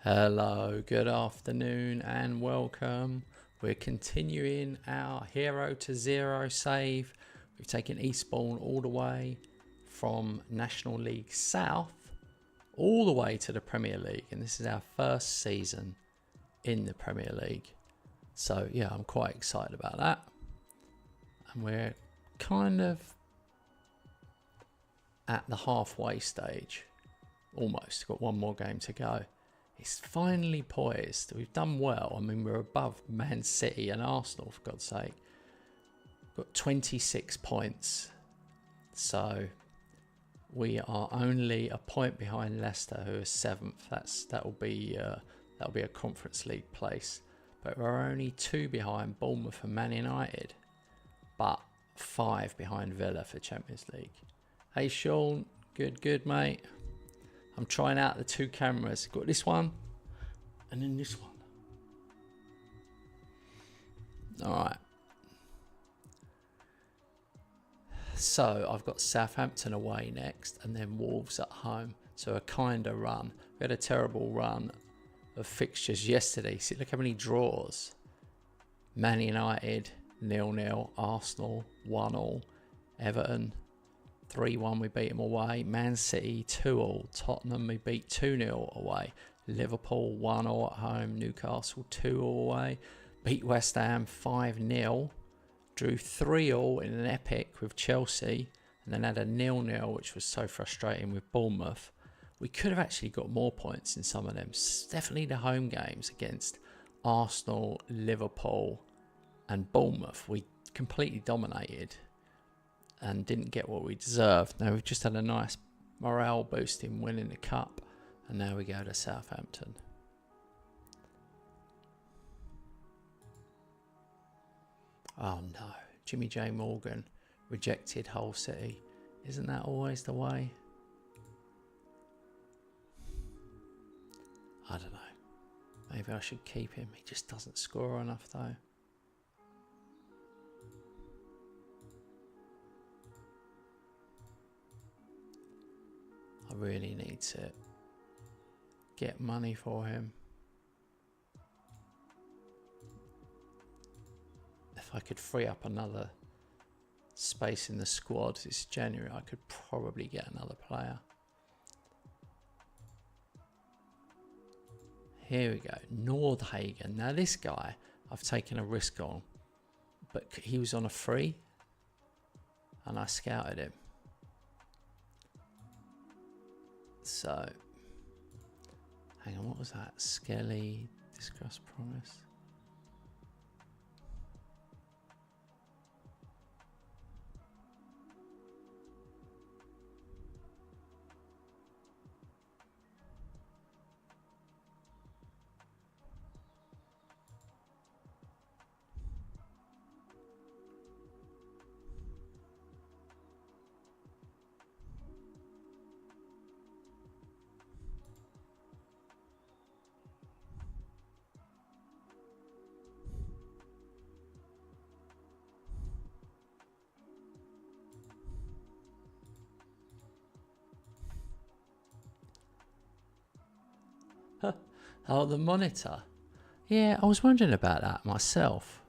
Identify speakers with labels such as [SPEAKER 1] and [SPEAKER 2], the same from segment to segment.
[SPEAKER 1] Hello, good afternoon and welcome. We're continuing our 0 to 0 save. We've taken Eastbourne all the way from National League South all the way to the Premier League, and this is our first season in the Premier League. So yeah, I'm quite excited about that. And we're kind of at the halfway stage, almost. Got one more game to go. It's finally poised. We've done well. I mean, we're above Man City and Arsenal, for God's sake. Got 26 points. So we are only a point behind Leicester, who is 7th. That'll be a Conference League place. But we're only 2 behind Bournemouth and Man United, but 5 behind Villa for Champions League. Hey Sean, good mate. I'm trying out the 2 cameras. Got this one and then this one. Alright. So I've got Southampton away next and then Wolves at home. So a kind of run. We had a terrible run of fixtures yesterday. See, look how many draws. Man United 0-0, Arsenal 1-1, Everton 3-1, we beat them away. Man City 2-2, Tottenham we beat 2-0 away. Liverpool 1-0 at home, Newcastle 2-0 away. Beat West Ham 5-0. Drew 3-0 in an epic with Chelsea, and then had a 0-0, which was so frustrating with Bournemouth. We could have actually got more points in some of them. Definitely the home games against Arsenal, Liverpool and Bournemouth. We completely dominated and didn't get what we deserved. Now we've just had a nice morale boost in winning the cup, and now we go to Southampton. Oh no, Jimmy J Morgan rejected Hull City. Isn't that always the way? I don't know. Maybe I should keep him. He just doesn't score enough though. I really need to get money for him. If I could free up another space in the squad this January, I could probably get another player. Here we go, Nordhagen. Now this guy, I've taken a risk on, but he was on a free and I scouted him. So, hang on, what was that? Skelly, Discuss Promise. Oh, the monitor. Yeah, I was wondering about that myself.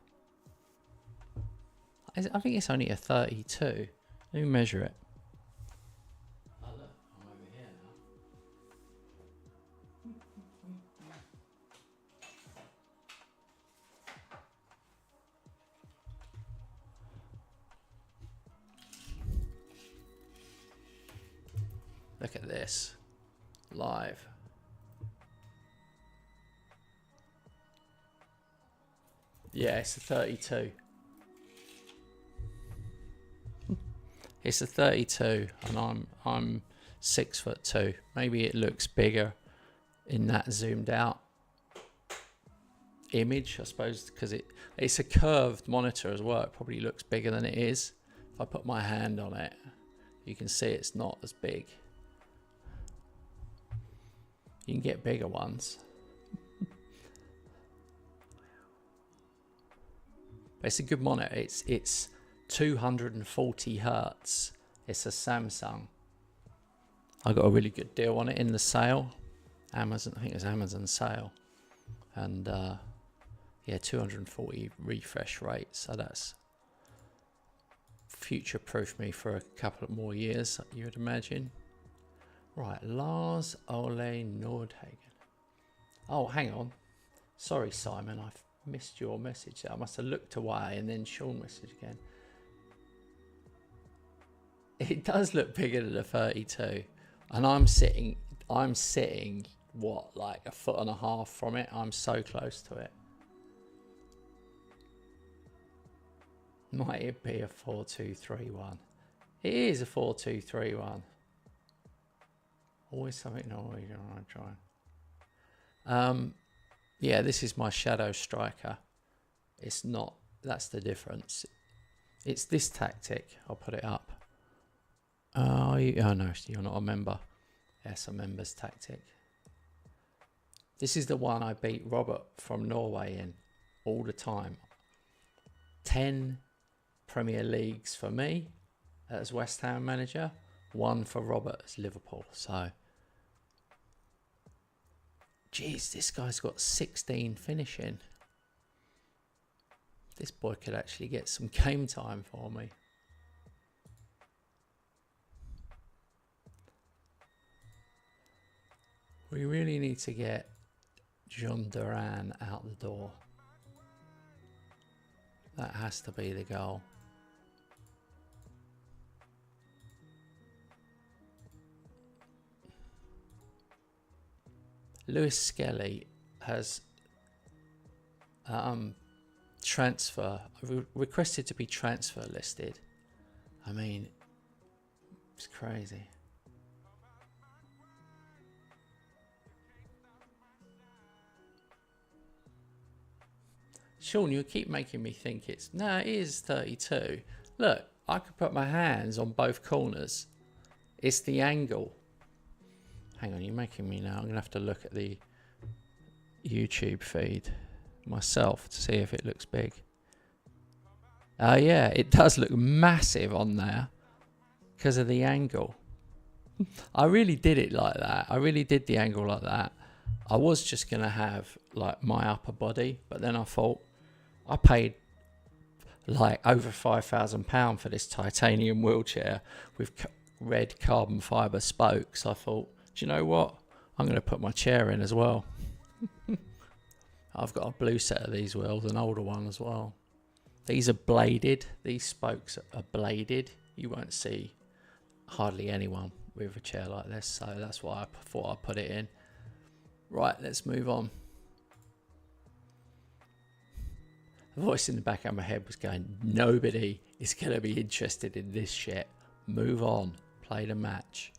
[SPEAKER 1] I think it's only a 32. Let me measure it. Oh, look, I'm over here now. Look at this. Live. Yeah, it's a 32. It's a 32, and I'm 6'2". Maybe it looks bigger in that zoomed out image, I suppose, because it's a curved monitor as well. It probably looks bigger than it is. If I put my hand on it, you can see it's not as big. You can get bigger ones. But it's a good monitor. It's 240 hertz. It's a Samsung. I got a really good deal on it in the sale. Amazon, I think it was Amazon sale. And yeah, 240 refresh rate. So that's future-proof me for a couple of more years, you would imagine. Right, Lars Ole Nordhagen. Oh, hang on. Sorry, Simon, I've missed your message there. I must have looked away and then Sean messaged again. It does look bigger than a 32. And I'm sitting, what, like 1.5 foot from it? I'm so close to it. Might it be a 4231? It is a 4231. Always something Norwegian when I try. Yeah, this is my Shadow Striker. It's not, that's the difference. It's this tactic. I'll put it up. Oh, no, you're not a member. Yes, a member's tactic. This is the one I beat Robert from Norway in all the time. 10 Premier Leagues for me as West Ham manager, 1 for Robert as Liverpool. So, geez, this guy's got 16 finishing. This boy could actually get some game time for me. We really need to get John Duran out the door. That has to be the goal. Lewis Skelly has requested to be transfer listed. I mean, it's crazy. Sean, you keep making me think it is 32. Look, I could put my hands on both corners. It's the angle. Hang on, you're making me now. I'm going to have to look at the YouTube feed myself to see if it looks big. Yeah, it does look massive on there because of the angle. I really did it like that. I really did the angle like that. I was just going to have like my upper body, but then I thought I paid like over £5,000 for this titanium wheelchair with red carbon fibre spokes. I thought, do you know what? I'm going to put my chair in as well. I've got a blue set of these wheels, an older one as well. These are bladed. These spokes are bladed. You won't see hardly anyone with a chair like this, so that's why I thought I'd put it in. Right, let's move on. The voice in the back of my head was going, nobody is going to be interested in this shit. Move on. Play the match.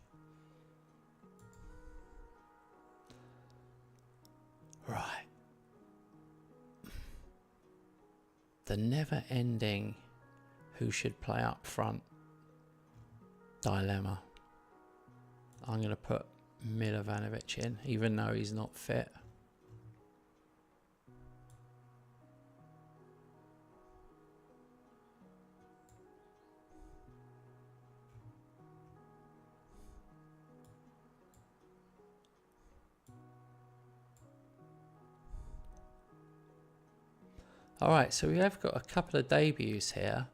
[SPEAKER 1] Right. The never-ending who should play up front dilemma. I'm going to put Milovanovic in, even though he's not fit. Alright, so we have got a couple of debuts here.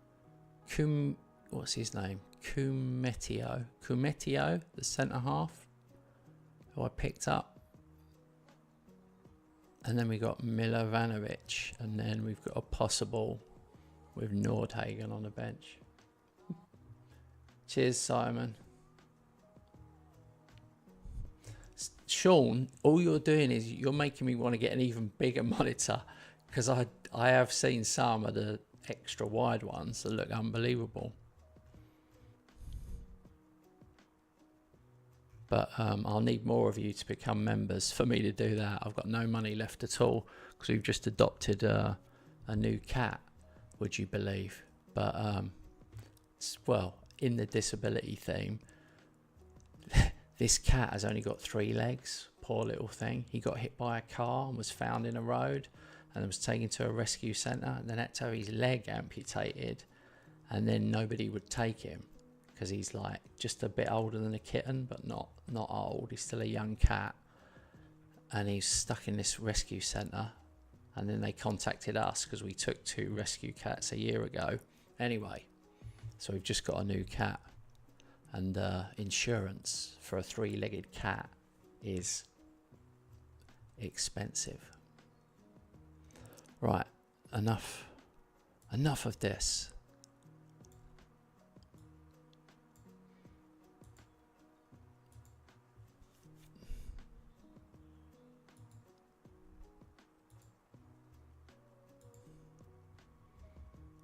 [SPEAKER 1] What's his name? Kumetio, the centre-half, who I picked up. And then we got Milovanovic, and then we've got a possible with Nordhagen on the bench. Cheers, Simon. Sean, all you're doing is you're making me want to get an even bigger monitor, because I have seen some of the extra wide ones that look unbelievable. But I'll need more of you to become members for me to do that. I've got no money left at all because we've just adopted a new cat, would you believe? But, well, in the disability theme, this cat has only got 3 legs. Poor little thing. He got hit by a car and was found in a road and was taken to a rescue centre, and then had to have his leg amputated, and then nobody would take him because he's like just a bit older than a kitten, but not old. He's still a young cat. and he's stuck in this rescue centre. And then they contacted us because we took 2 rescue cats a year ago. Anyway, so we've just got a new cat. And insurance for a 3-legged cat is expensive. Right, enough of this.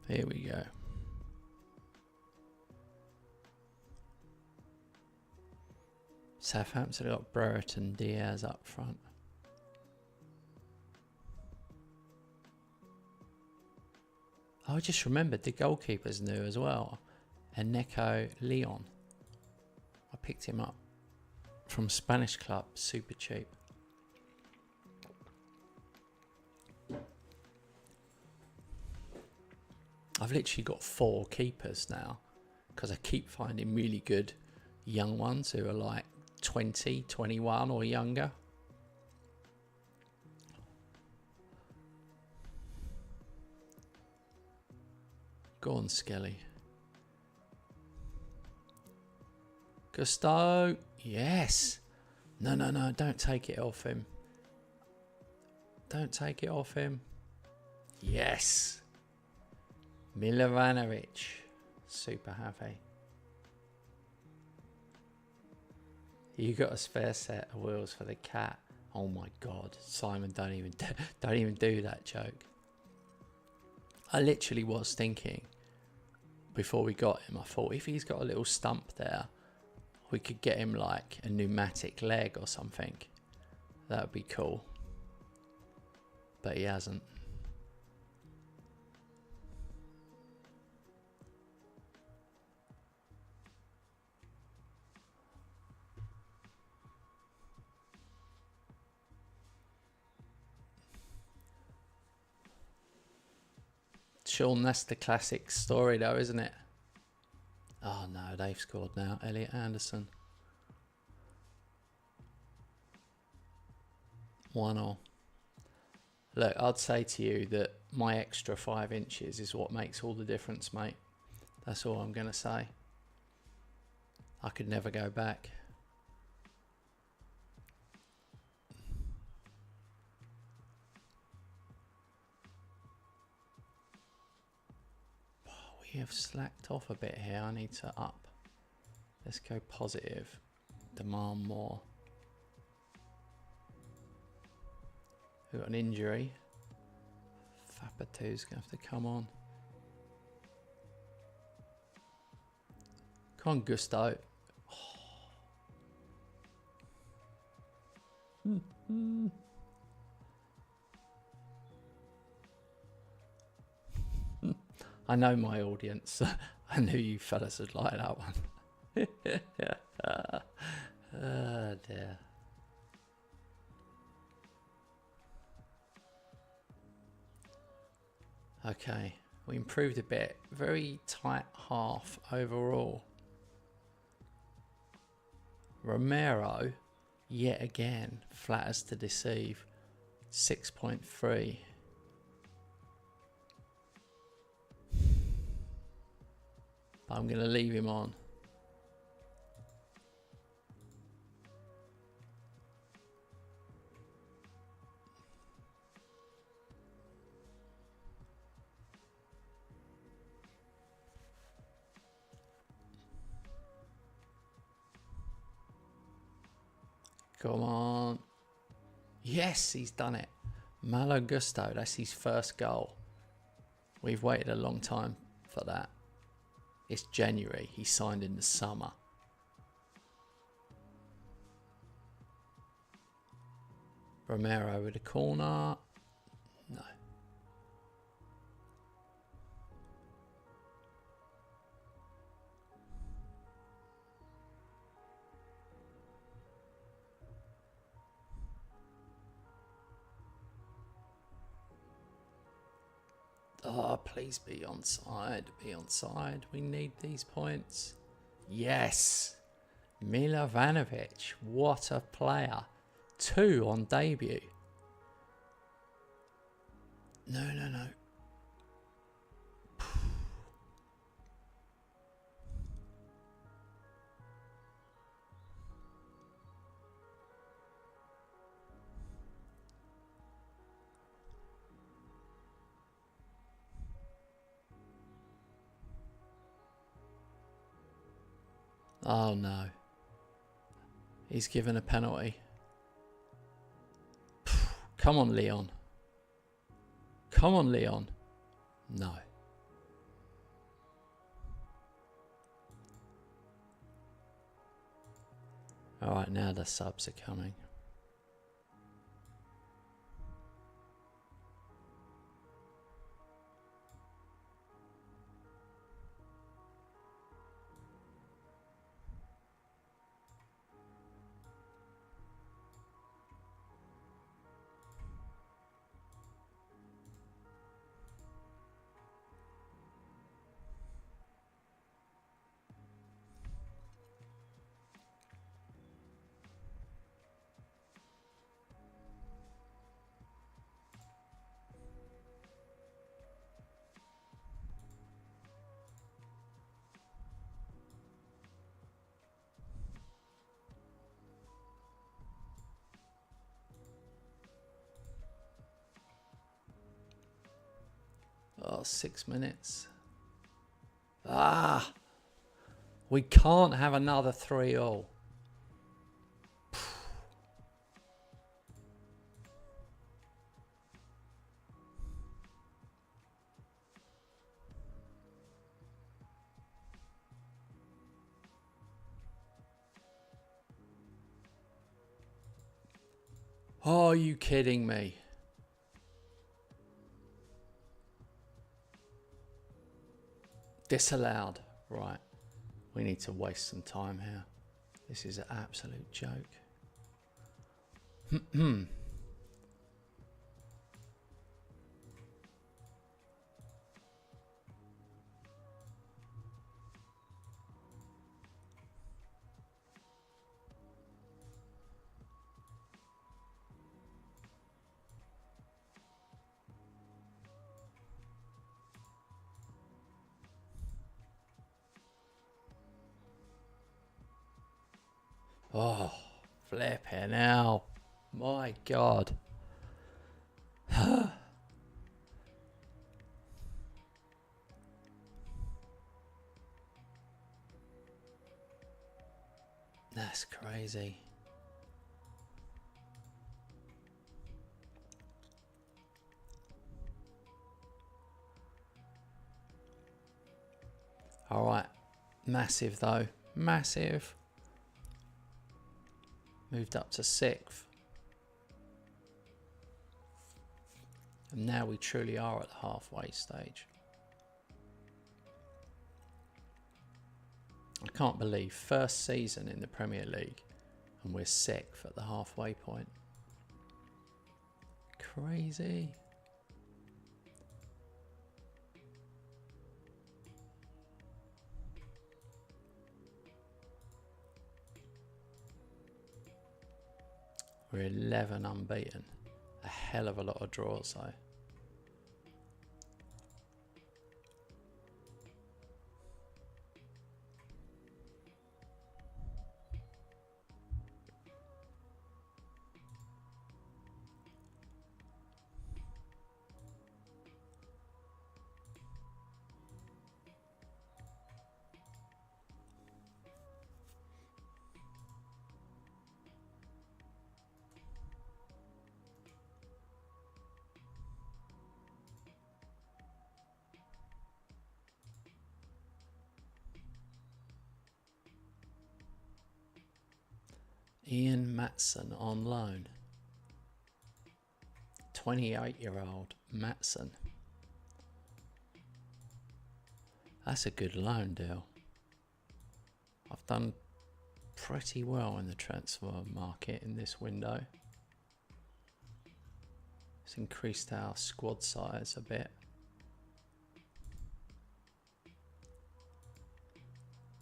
[SPEAKER 1] Here we go. Southampton got Brereton Diaz up front. I just remembered the goalkeeper's new as well. And Neko Leon. I picked him up from Spanish club, super cheap. I've literally got 4 keepers now because I keep finding really good young ones who are like 20, 21 or younger. Go on, Skelly. Gusto. Yes. No, don't take it off him. Don't take it off him. Yes. Milovanovic. Super happy. You got a spare set of wheels for the cat. Oh my God, Simon, don't even do that joke. I literally was thinking before we got him, I thought if he's got a little stump there, we could get him like a pneumatic leg or something. That would be cool. But he hasn't. Sean, that's the classic story though, isn't it? Oh no, they've scored now. Elliot Anderson. 1-1. Look, I'd say to you that my extra 5 inches is what makes all the difference, mate. That's all I'm going to say. I could never go back. We have slacked off a bit here. I need to up. Let's go positive. Demand more. We've got an injury. Fapatu's going to have to come on. Come on, Gusto. Oh. I know my audience. I knew you fellas would like that one. Oh dear. Okay, we improved a bit. Very tight half overall. Romero, yet again, flatters to deceive. 6.3. But I'm going to leave him on. Come on. Yes, he's done it. Malo Gusto, that's his first goal. We've waited a long time for that. It's January. He signed in the summer. Romero with a corner. No. Oh, please be onside. Be onside. We need these points. Yes. Milovanovic. What a player. 2 on debut. No. Oh no. He's given a penalty. Come on, Leon. Come on, Leon. No. Alright, now the subs are coming. Oh, 6 minutes. Ah! We can't have another 3-all. Oh, are you kidding me? Disallowed. Right. We need to waste some time here. This is an absolute joke. Oh, flipping hell. My God. That's crazy. All right. Massive though. Massive. Moved up to 6th. And now we truly are at the halfway stage. I can't believe first season in the Premier League and we're 6th at the halfway point. Crazy. We're 11 unbeaten. A hell of a lot of draws though. Ian Matson on loan. 28-year-old Matson. That's a good loan deal. I've done pretty well in the transfer market in this window. It's increased our squad size a bit.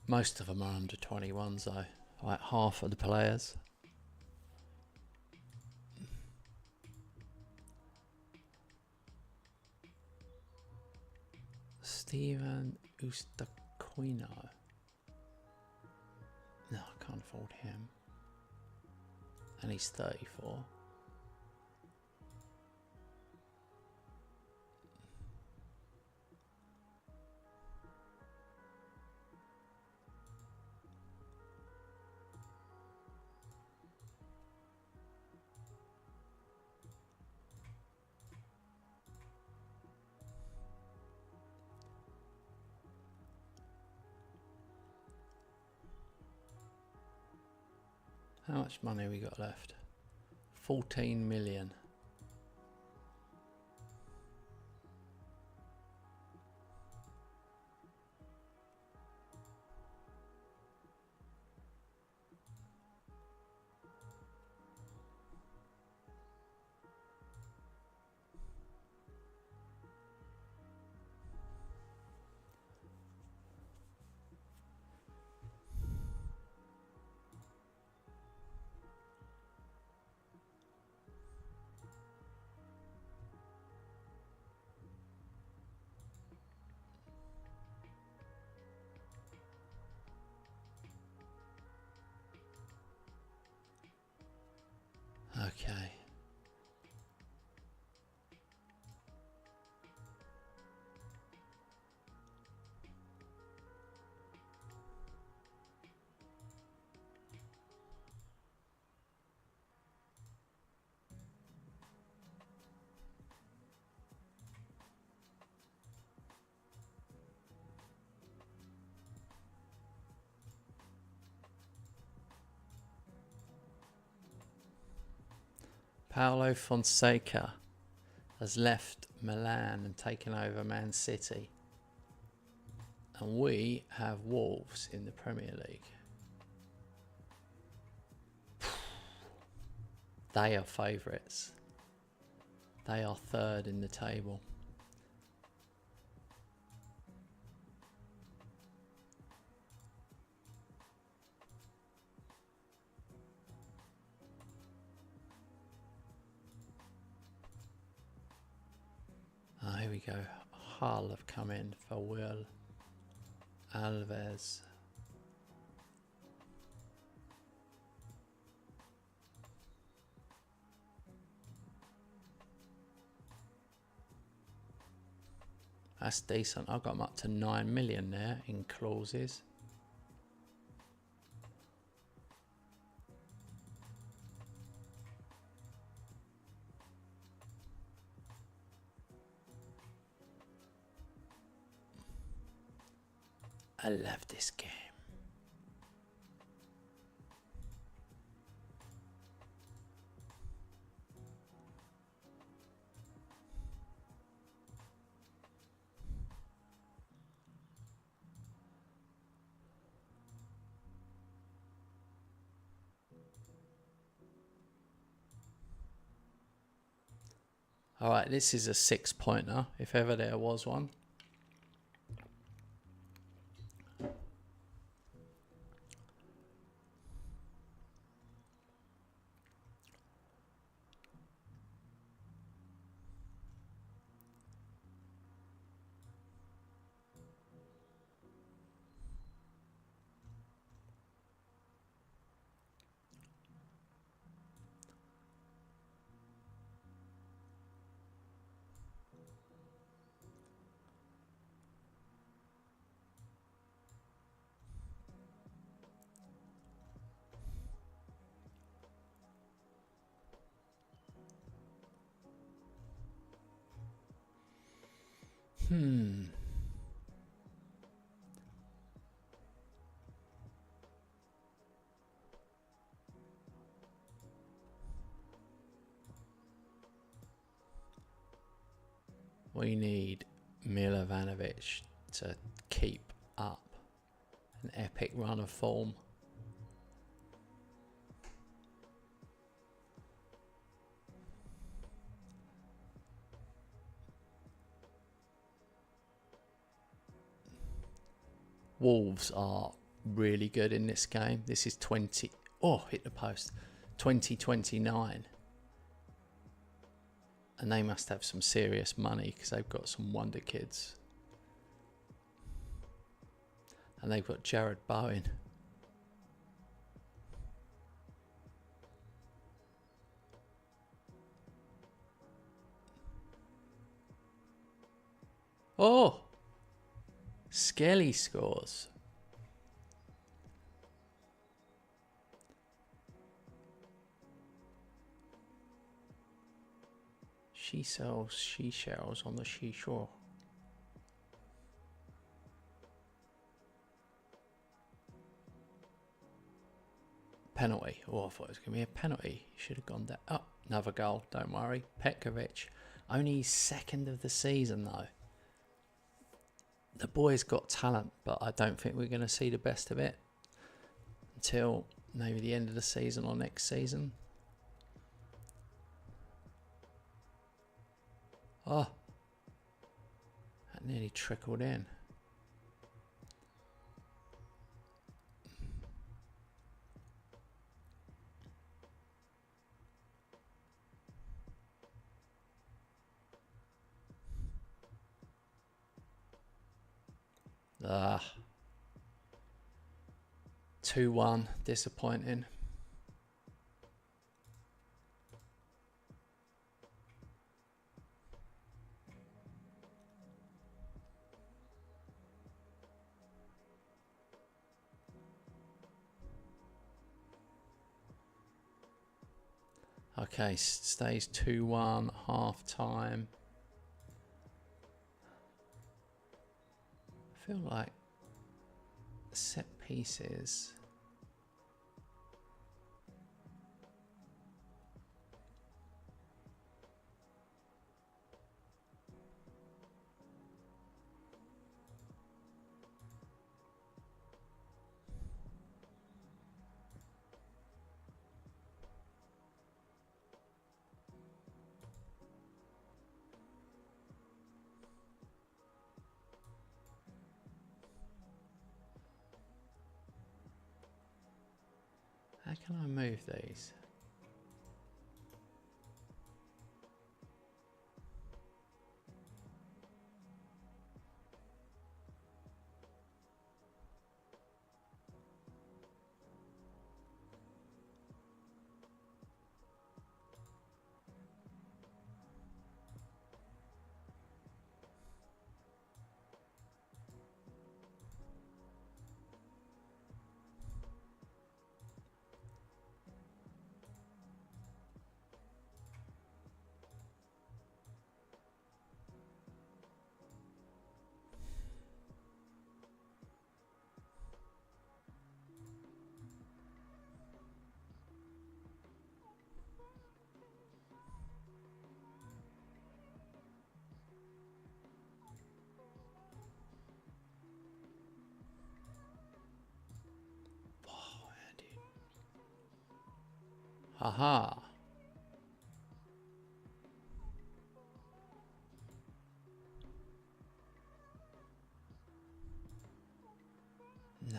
[SPEAKER 1] Most of them are under 21s though, like half of the players. Steven Ustaquino. No, I can't afford him. And he's 34. How much money we got left? 14 million. Okay. Paulo Fonseca has left Milan and taken over Man City. And we have Wolves in the Premier League. They are favourites. They are third in the table. Here we go. Hull have come in for Will Alves. That's decent. I've got them up to 9 million there in clauses. I love this game. All right, this is a 6-pointer, if ever there was one. We need Milovanovic to keep up an epic run of form. Wolves are really good in this game. This is 20. Oh, hit the post. 2029. And they must have some serious money because they've got some wonder kids. And they've got Jared Bowen. Oh! Skelly scores. She sells seashells on the seashore. Penalty. Oh, I thought it was going to be a penalty. Should have gone down. Oh, another goal. Don't worry. Petkovic. Only his second of the season, though. The boy's got talent, but I don't think we're going to see the best of it until maybe the end of the season or next season. Oh, that nearly trickled in. Ah, 2-1, disappointing. Okay, stays 2-1, half time. I feel like set pieces. How can I move these? Aha. No.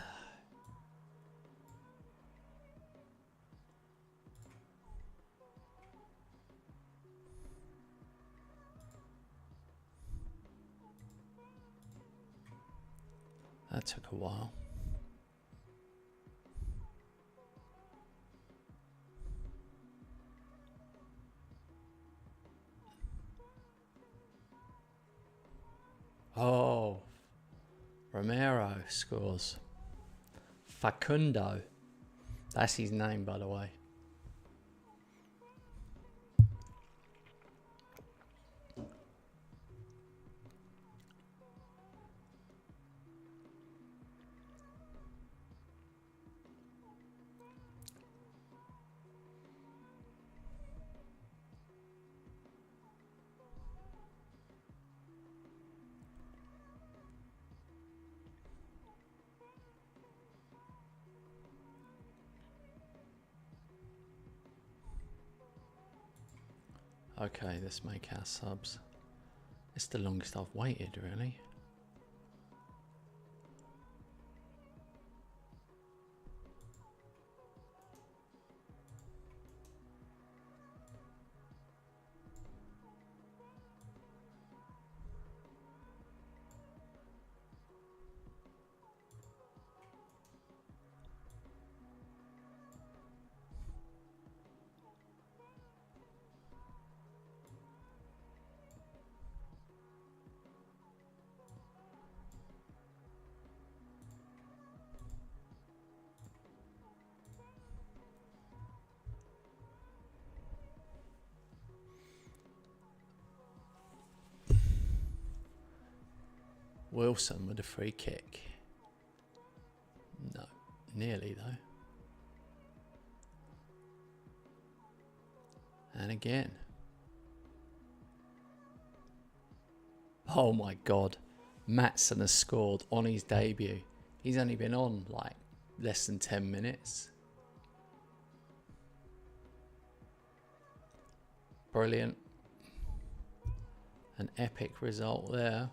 [SPEAKER 1] That took a while. Oh, Romero scores. Facundo. That's his name, by the way. Okay, let's make our subs. It's the longest I've waited, really. Wilson with a free kick. No, nearly though. And again. Oh my God. Maatsen has scored on his debut. He's only been on like less than 10 minutes. Brilliant. An epic result there.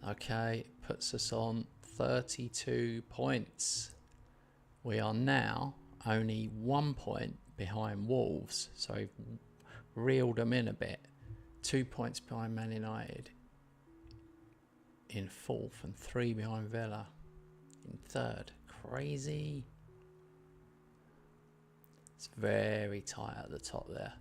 [SPEAKER 1] Okay, puts us on 32 points. We are now only 1 point behind Wolves, so we've reeled them in a bit. 2 points behind Man United in fourth and 3 behind Villa in third. Crazy. It's very tight at the top there.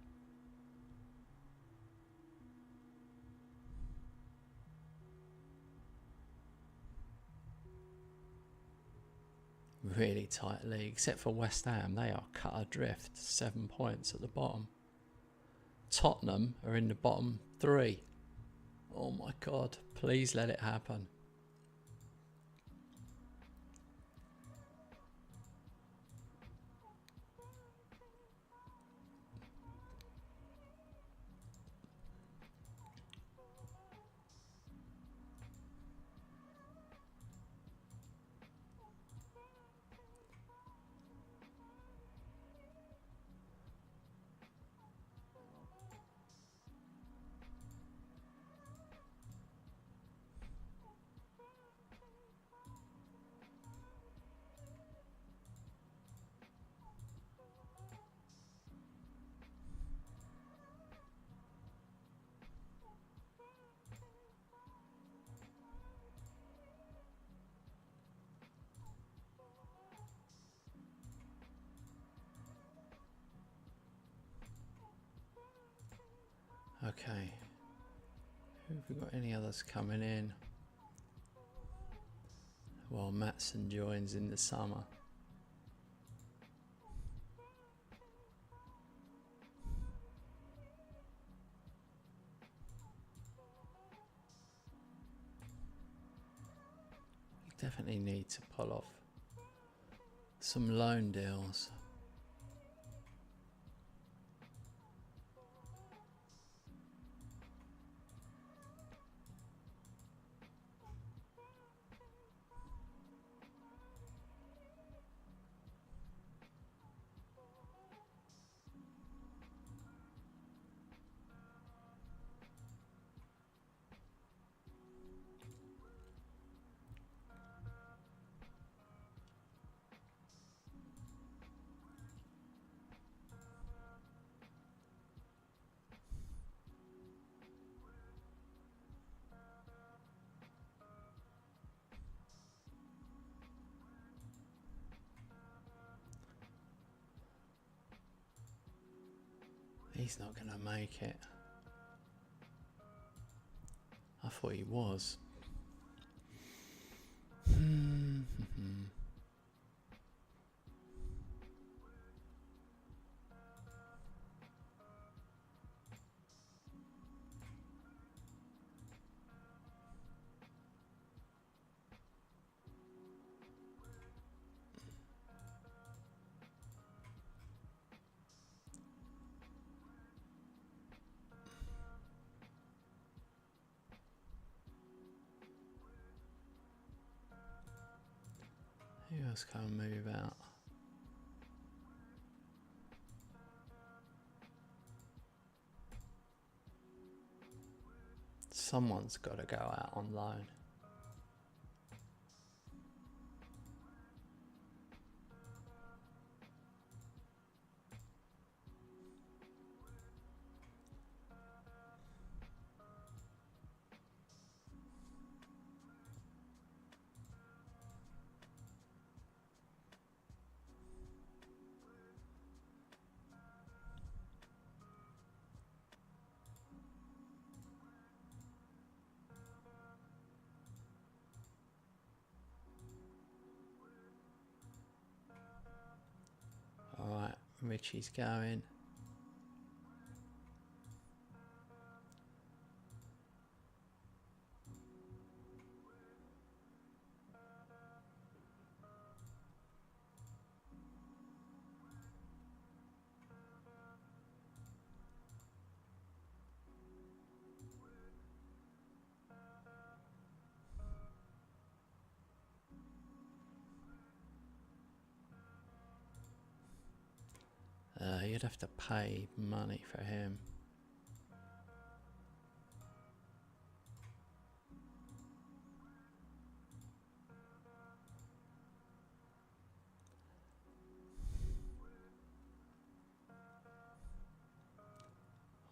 [SPEAKER 1] Really tight league, except for West Ham. They are cut adrift, 7 points at the bottom. Tottenham are in the bottom 3. Oh my God, please let it happen. Okay, have we got any others coming in? Well, Maatsen joins in the summer. We definitely need to pull off some loan deals. He's not going to make it. I thought he was. Who else can move out? Someone's got to go out on loan. Richie's going. You'd have to pay money for him.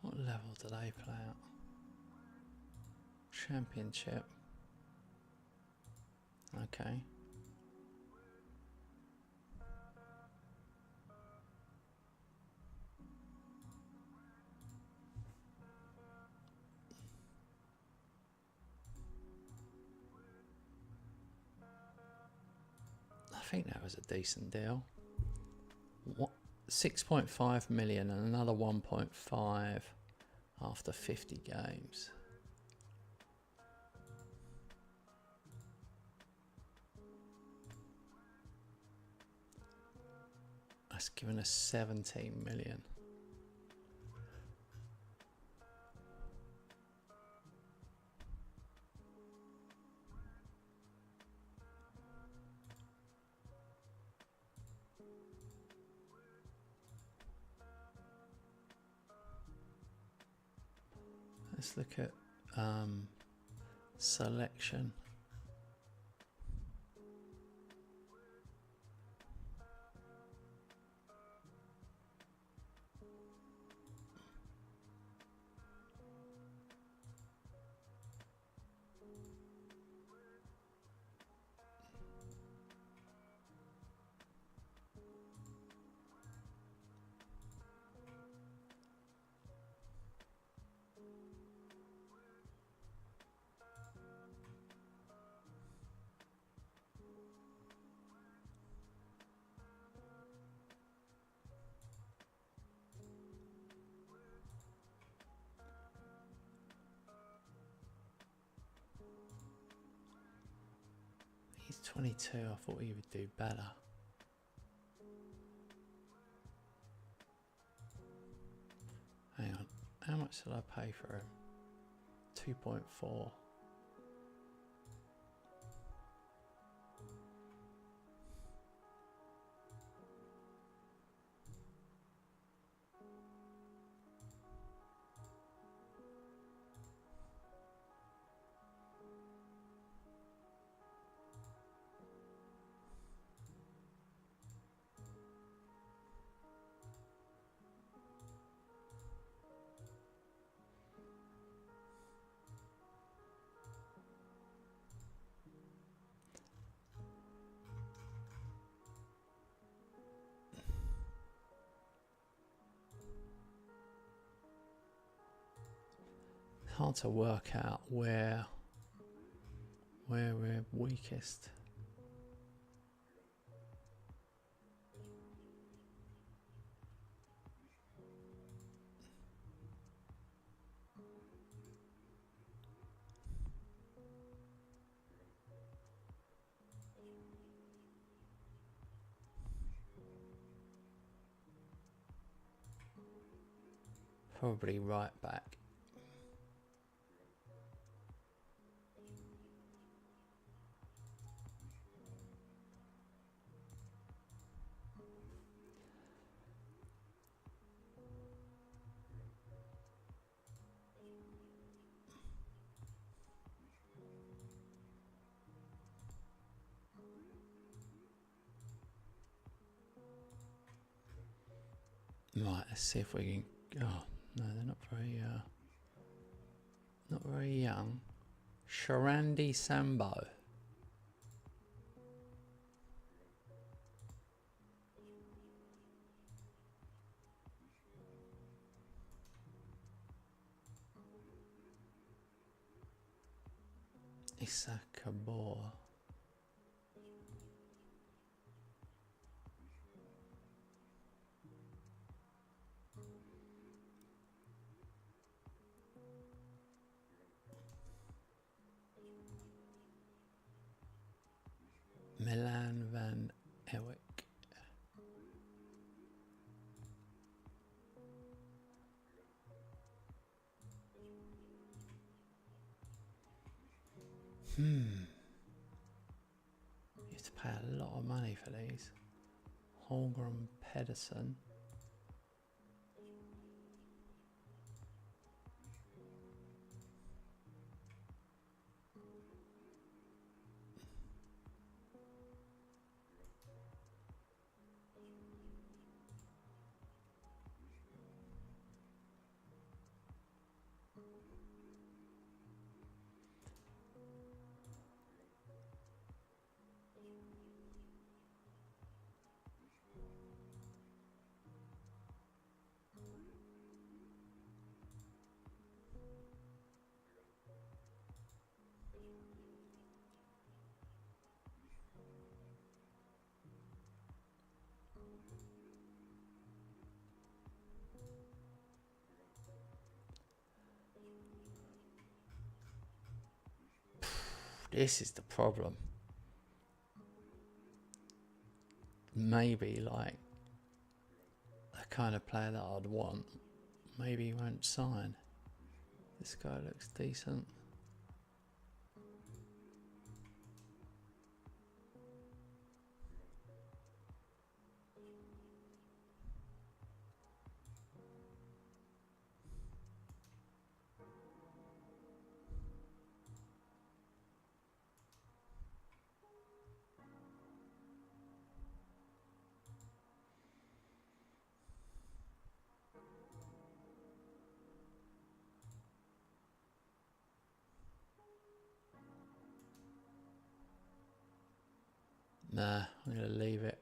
[SPEAKER 1] What level do they play at? Championship. Okay. I think that was a decent deal. What? 6.5 million and another 1.5 after 50 games. That's given us 17 million. Let's look at selection. He's 22, I thought he would do better. Hang on, how much did I pay for him? 2.4. Hard to work out where we're weakest. Probably right back. Right, let's see if we can. Oh no, they're not very young. Sharandi Sambo. Isakabor. You have to pay a lot of money for these. Holgram Pedersen. This is the problem. Maybe like the kind of player that I'd want, maybe he won't sign. This guy looks decent. Nah, I'm going to leave it.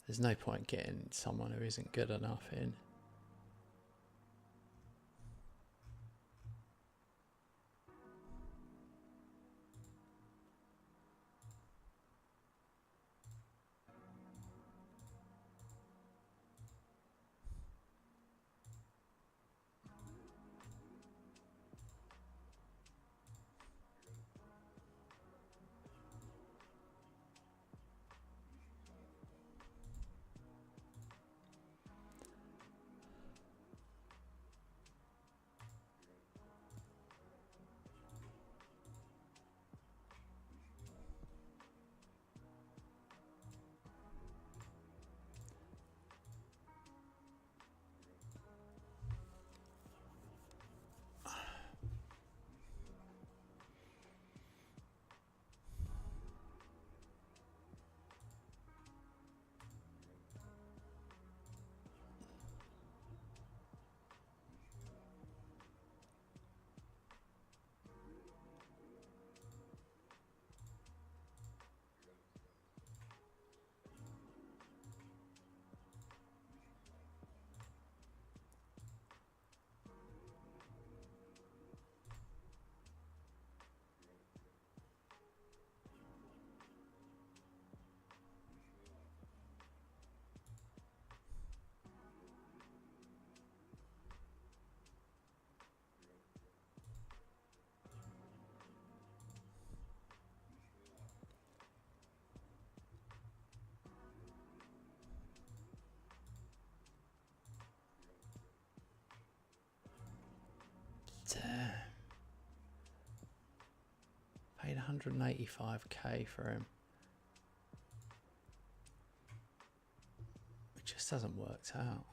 [SPEAKER 1] There's no point getting someone who isn't good enough in. Paid 185k for him. It just hasn't worked out.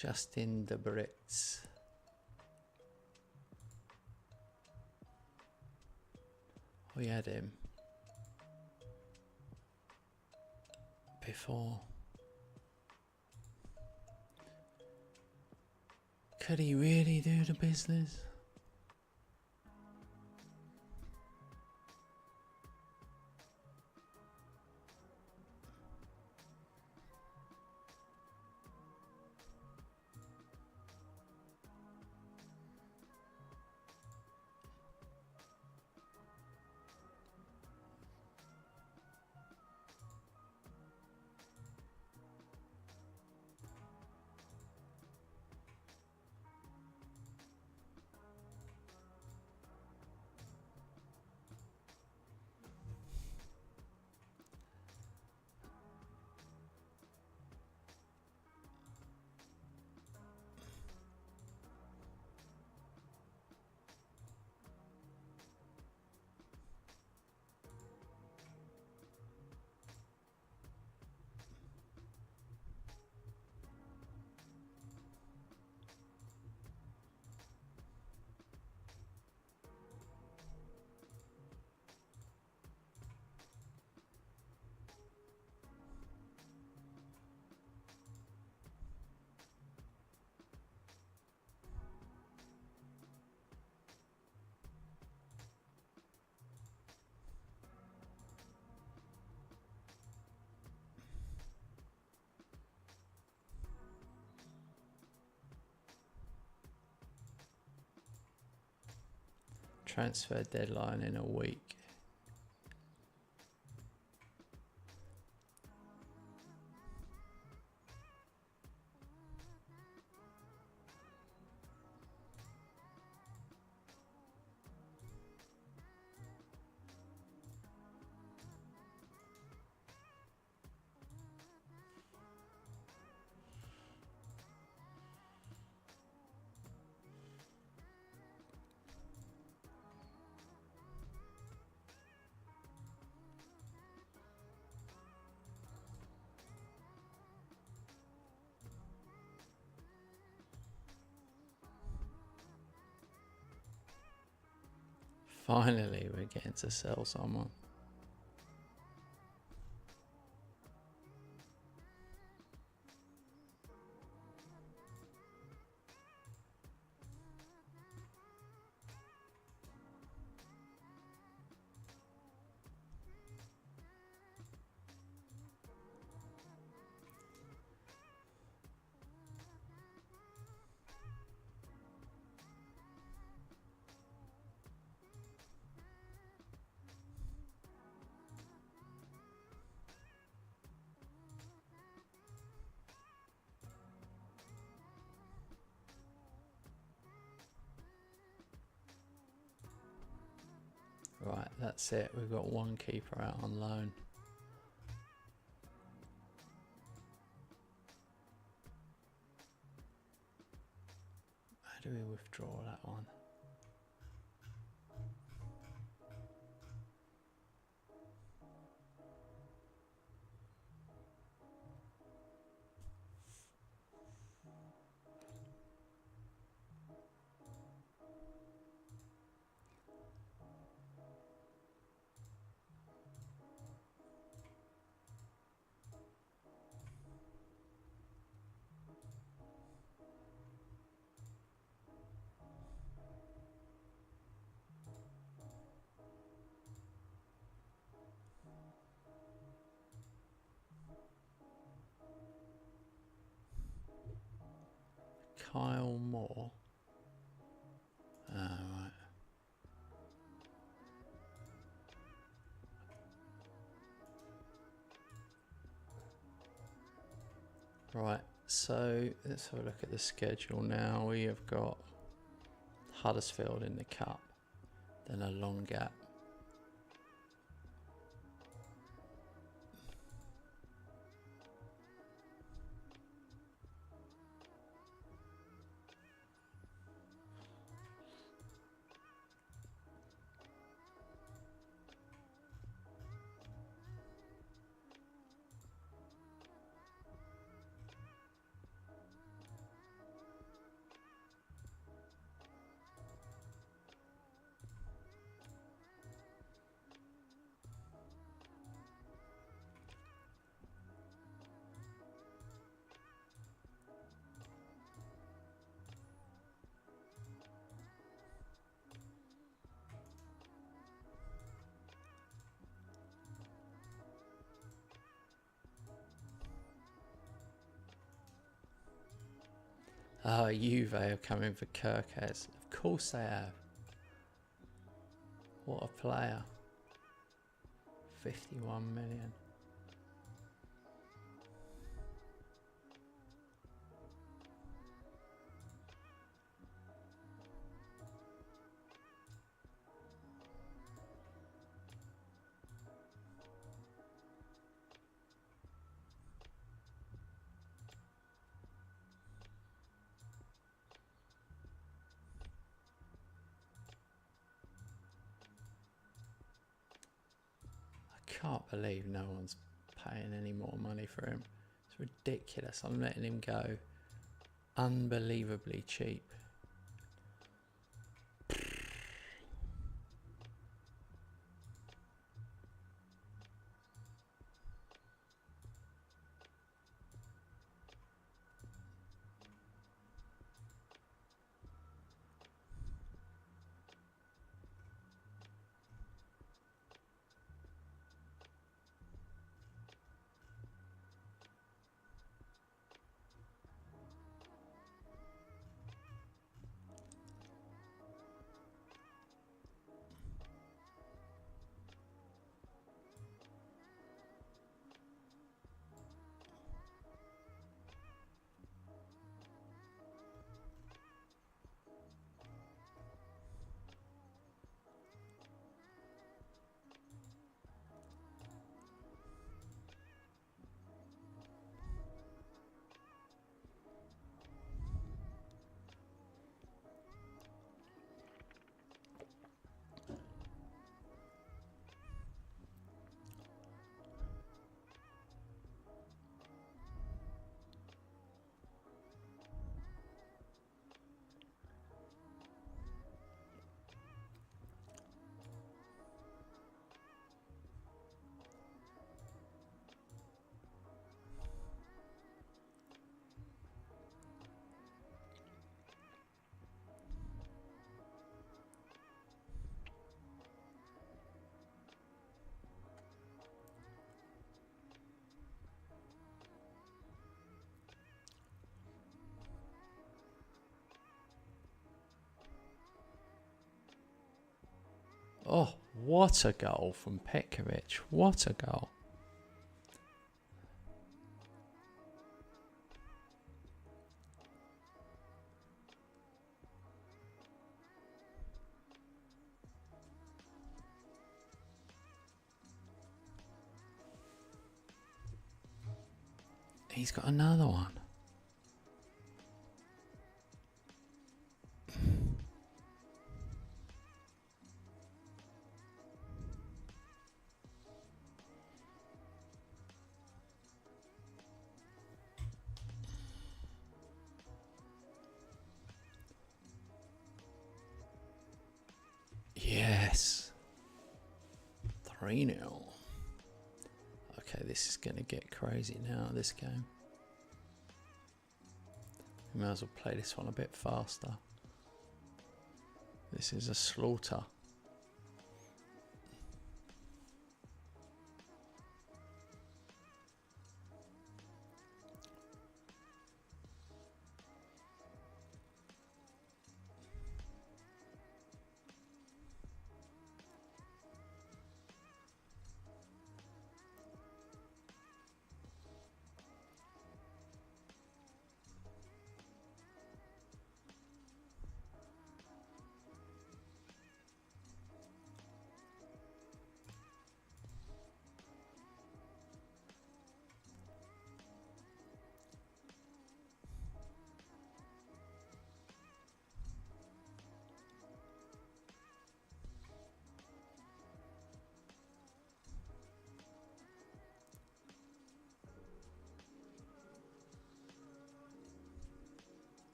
[SPEAKER 1] Justin de Brits. We had him before. Could he really do the business? Transfer deadline in a week. Finally, we're getting to sell someone. Right, that's it. We've got one keeper out on loan. How do we withdraw that one? Kyle Moore. Right. Right, so let's have a look at the schedule now. We have got Huddersfield in the cup, then a long gap. Juve have come in for Kirkes. Of course they have. What a player. 51 million. I can't believe no one's paying any more money for him. It's ridiculous. I'm letting him go unbelievably cheap. Oh, what a goal from Petkovic. What a goal. He's got another one. Yes. 3-0. Okay, this is going to get crazy now, this game. We might as well play this one a bit faster. This is a slaughter.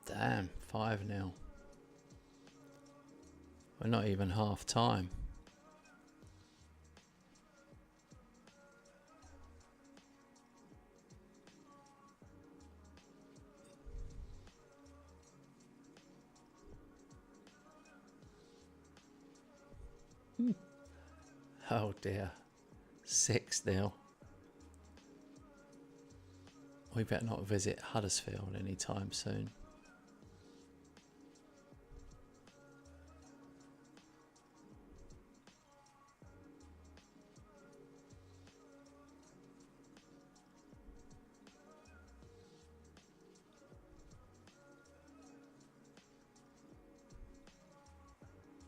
[SPEAKER 1] Damn, 5-0. We're not even half time. Oh dear. 6-0. We better not visit Huddersfield anytime soon.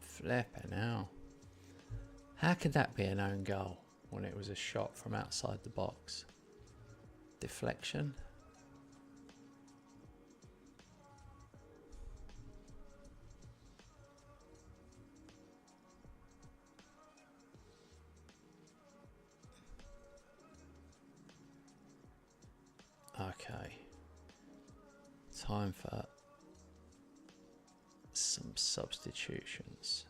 [SPEAKER 1] Flipping hell. How could that be an own goal when it was a shot from outside the box? Deflection? Okay. Time for some substitutions.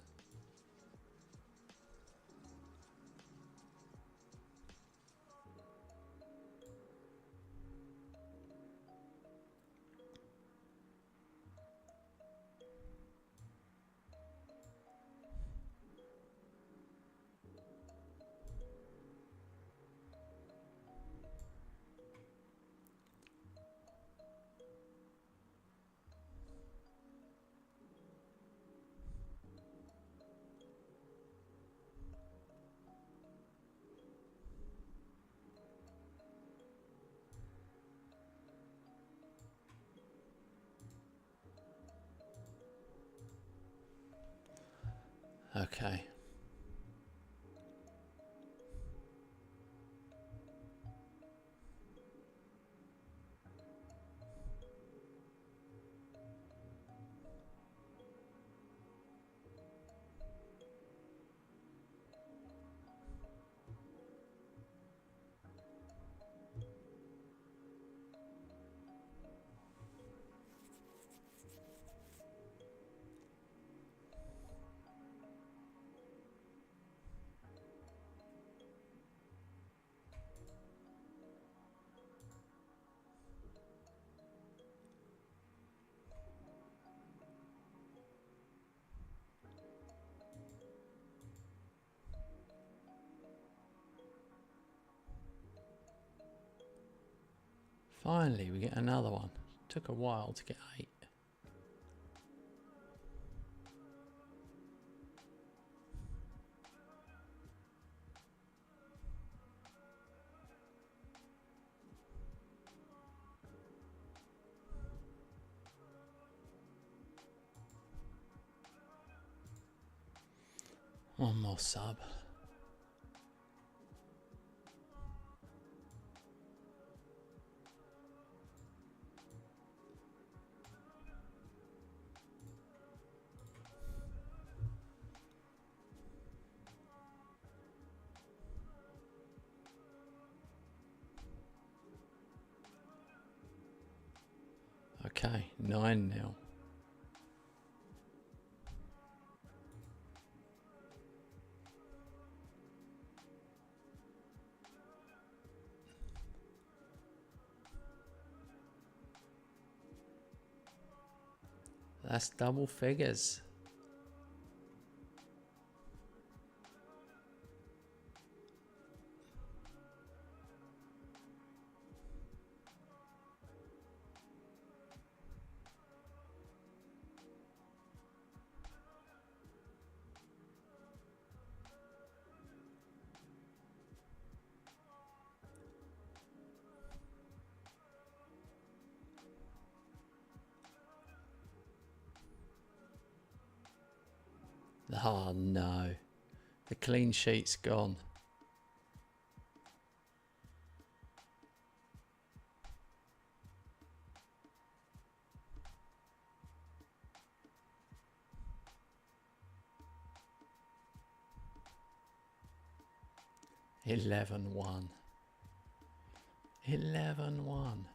[SPEAKER 1] Okay. Finally, we get another one. Took a while to get 8. One more sub. Okay, 9-0. That's double figures. Oh no, the clean sheet's gone. Eleven one. 11-1.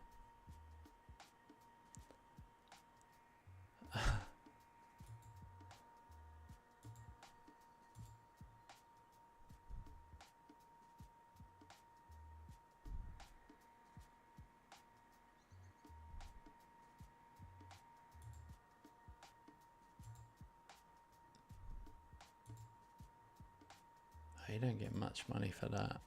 [SPEAKER 1] You don't get much money for that.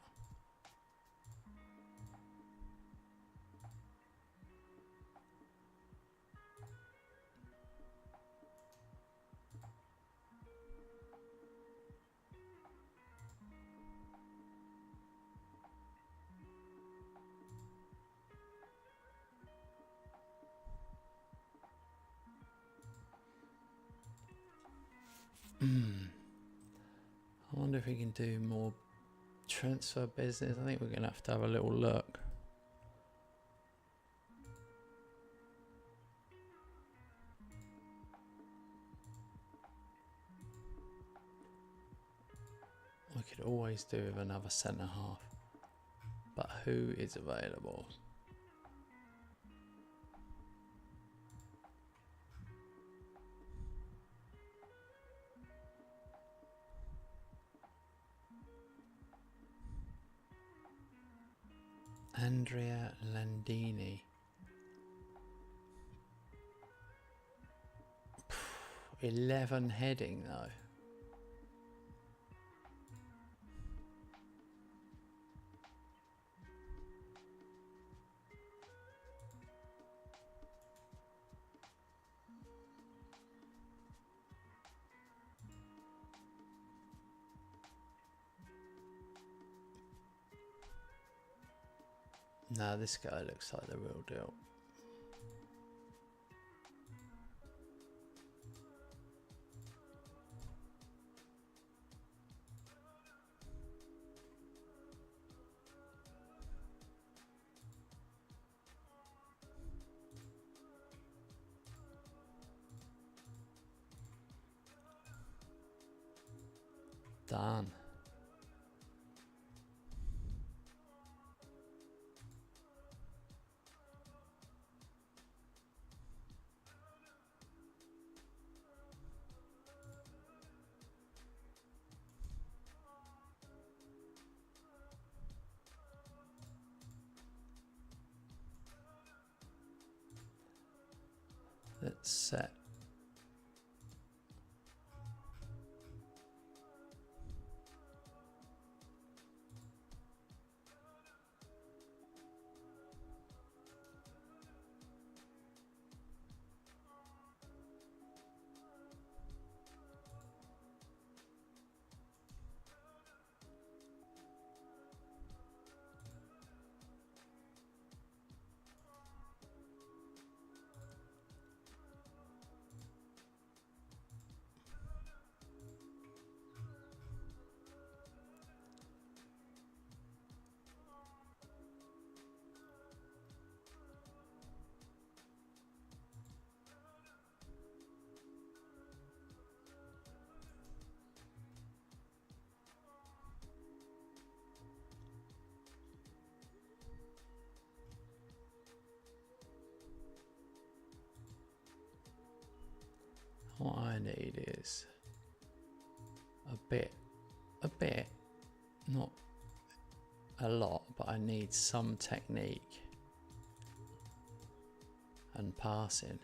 [SPEAKER 1] wonder if we can do more transfer business. I think we're going to have a little look. We could always do with another centre half. But who is available? Andrea Landini. 11 heading though. No, this guy looks like the real deal. Done. Let's set. What I need is a bit, not a lot, but I need some technique and passing.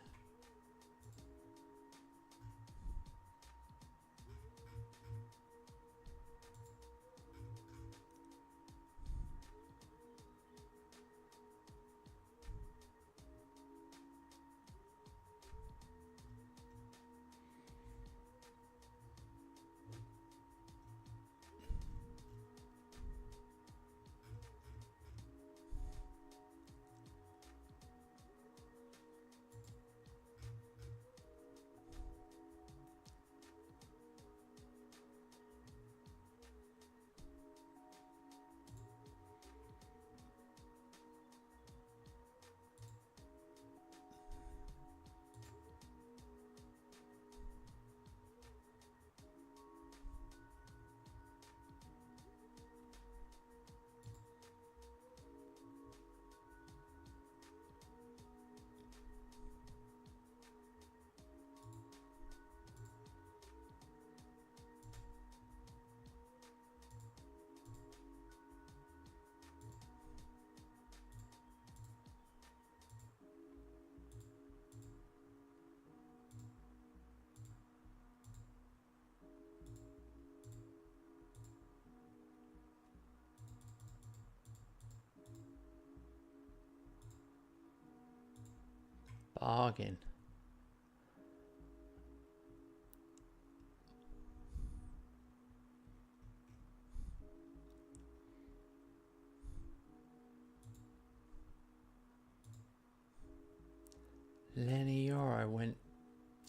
[SPEAKER 1] Bargain. Lenny Yoro went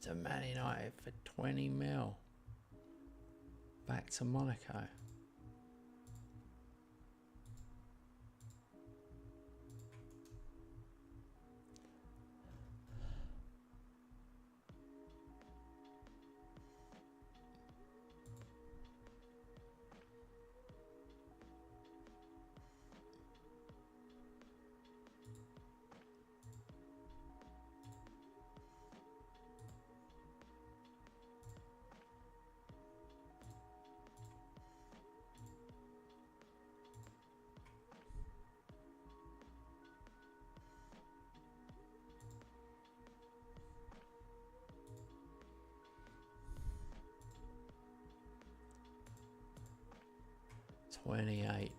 [SPEAKER 1] to Man United for 20 mil. Back to Monaco. $28.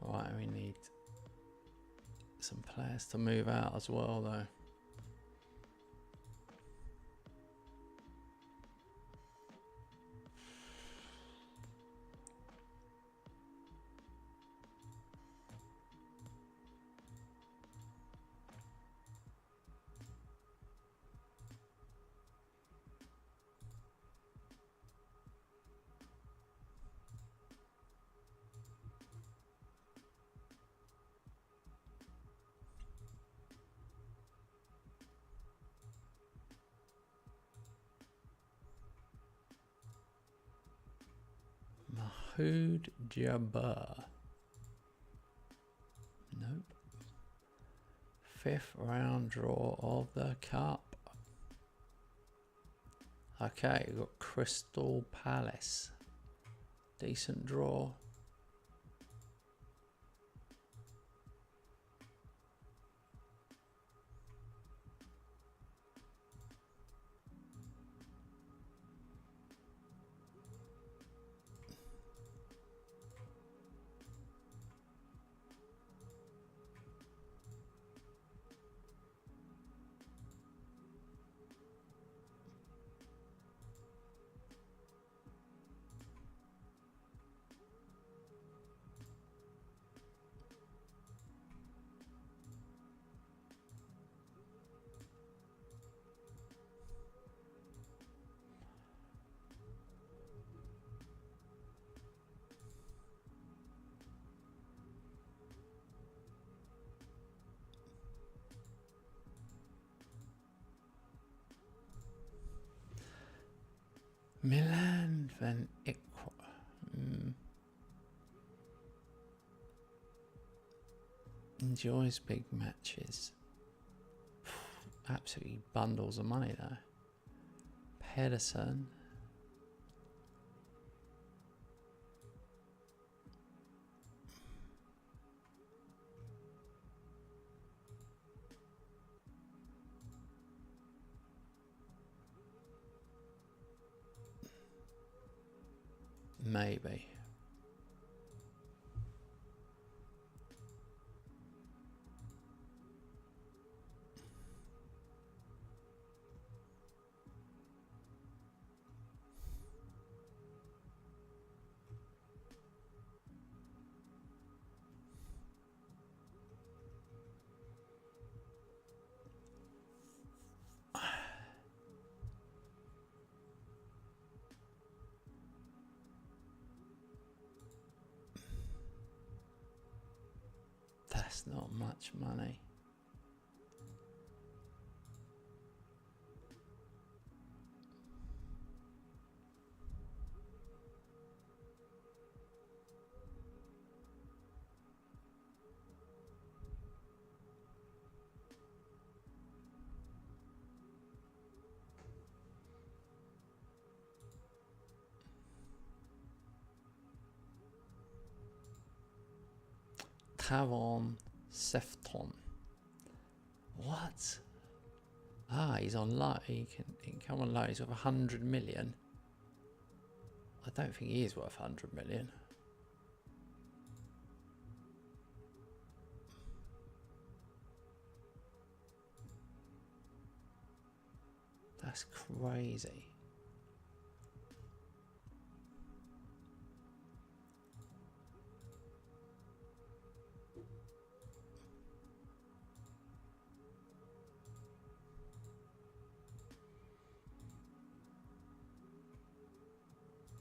[SPEAKER 1] Right, we need some players to move out as well, though. Mahoud Jabbar. Nope. 5th round draw of the cup. Okay, we've got Crystal Palace. Decent draw. Milan van Eyck. Enjoys big matches. Absolutely bundles of money though. Pedersen. Maybe. That's not much money. Tavon Sefton. What? Ah, he's on loan. He can come on loan. He's worth 100 million. I don't think he is worth 100 million. That's crazy.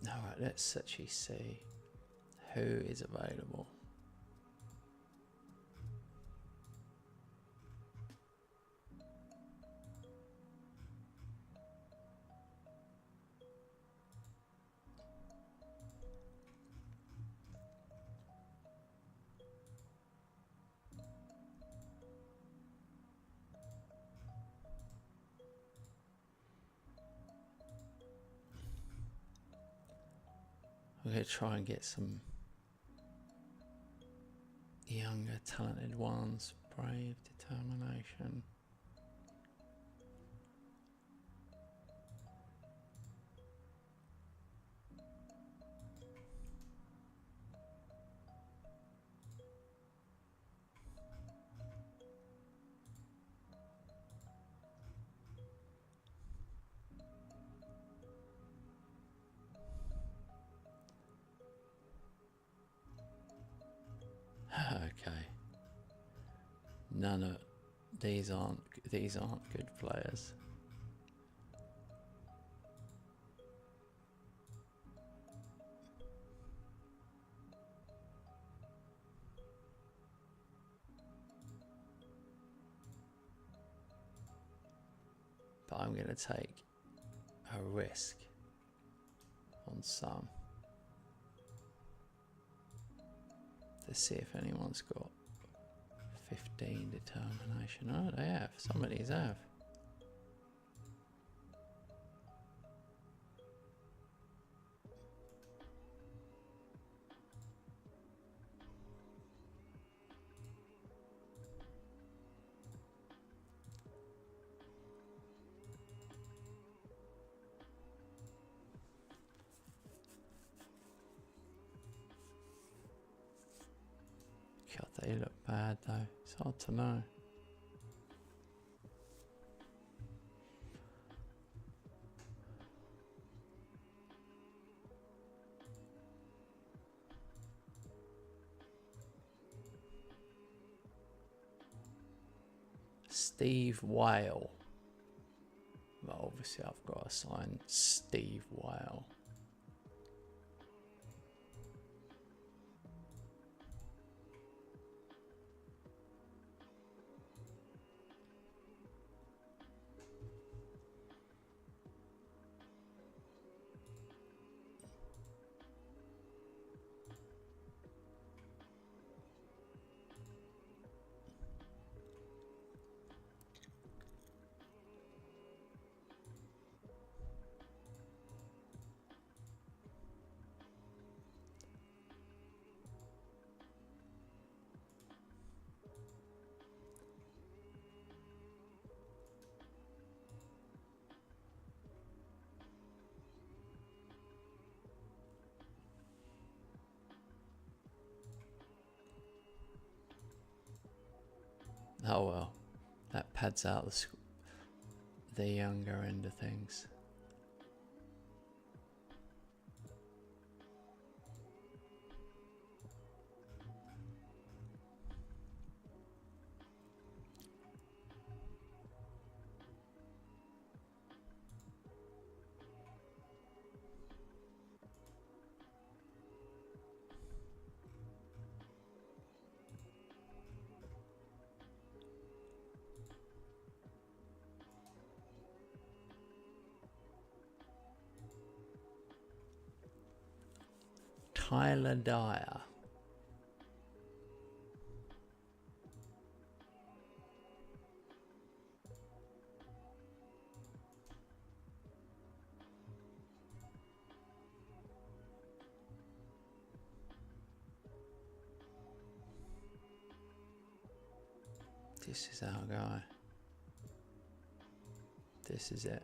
[SPEAKER 1] Alright, let's actually see who is available. We're going to try and get some younger, talented ones. Brave, determination. Okay. None of these aren't good players. But I'm going to take a risk on some to see if anyone's got 15 determination. Oh, they have. Some of these have. God, they look bad though. It's hard to know. Steve Whale. Well, obviously I've got to sign Steve Whale. Oh well, that pads out the younger end of things. Tyler Dyer. This is our guy. This is it.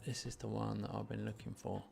[SPEAKER 1] This is the one that I've been looking for.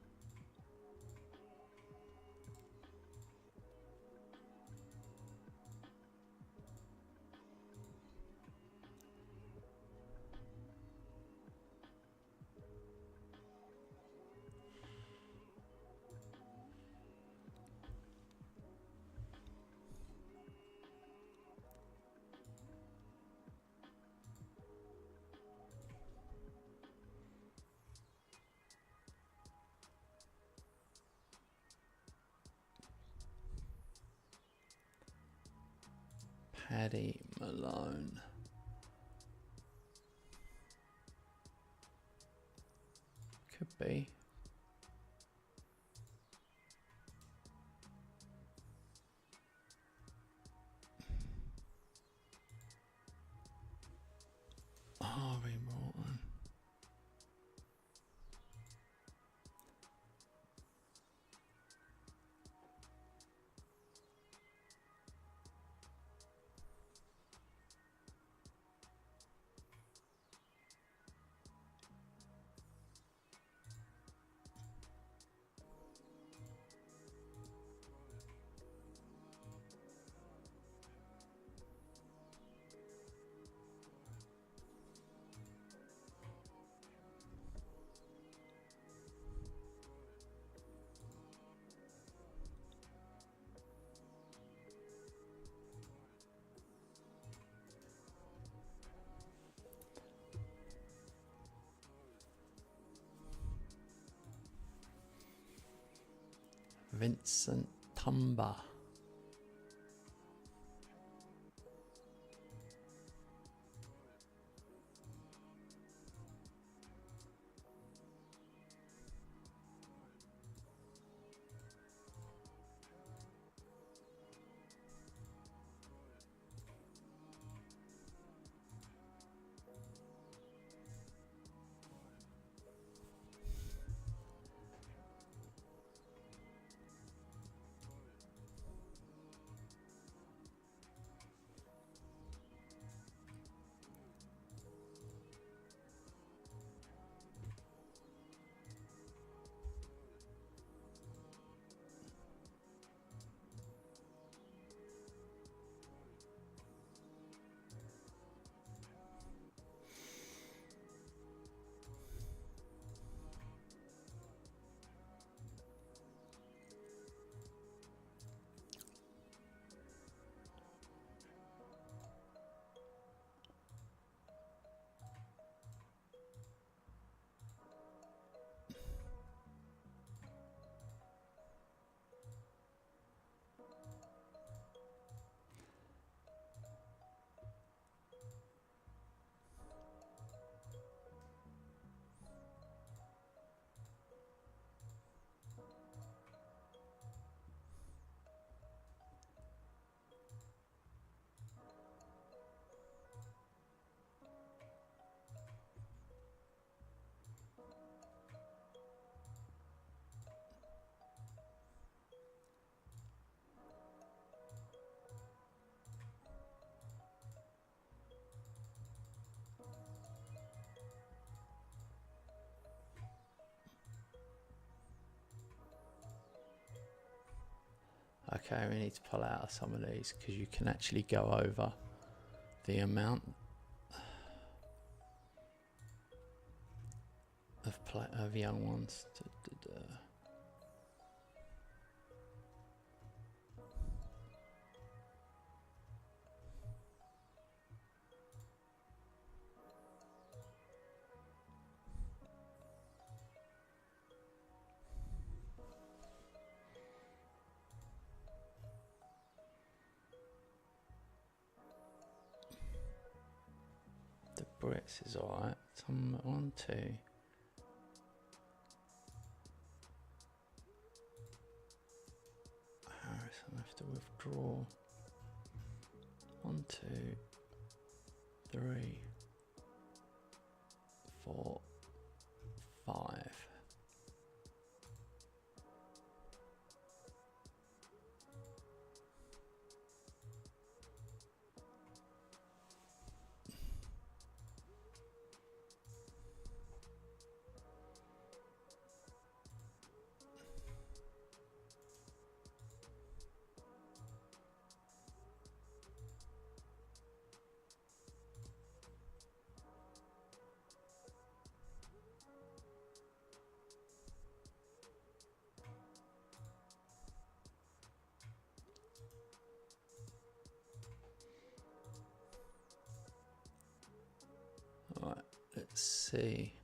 [SPEAKER 1] Paddy Malone. Could be. Harvey Morton. Vincent Tumba. Okay, we need to pull out some of these because you can actually go over the amount of young ones. The Brits is alright. Some 1, 2. Harrison, I have to withdraw. 1, 2, 3, 4, 5. see.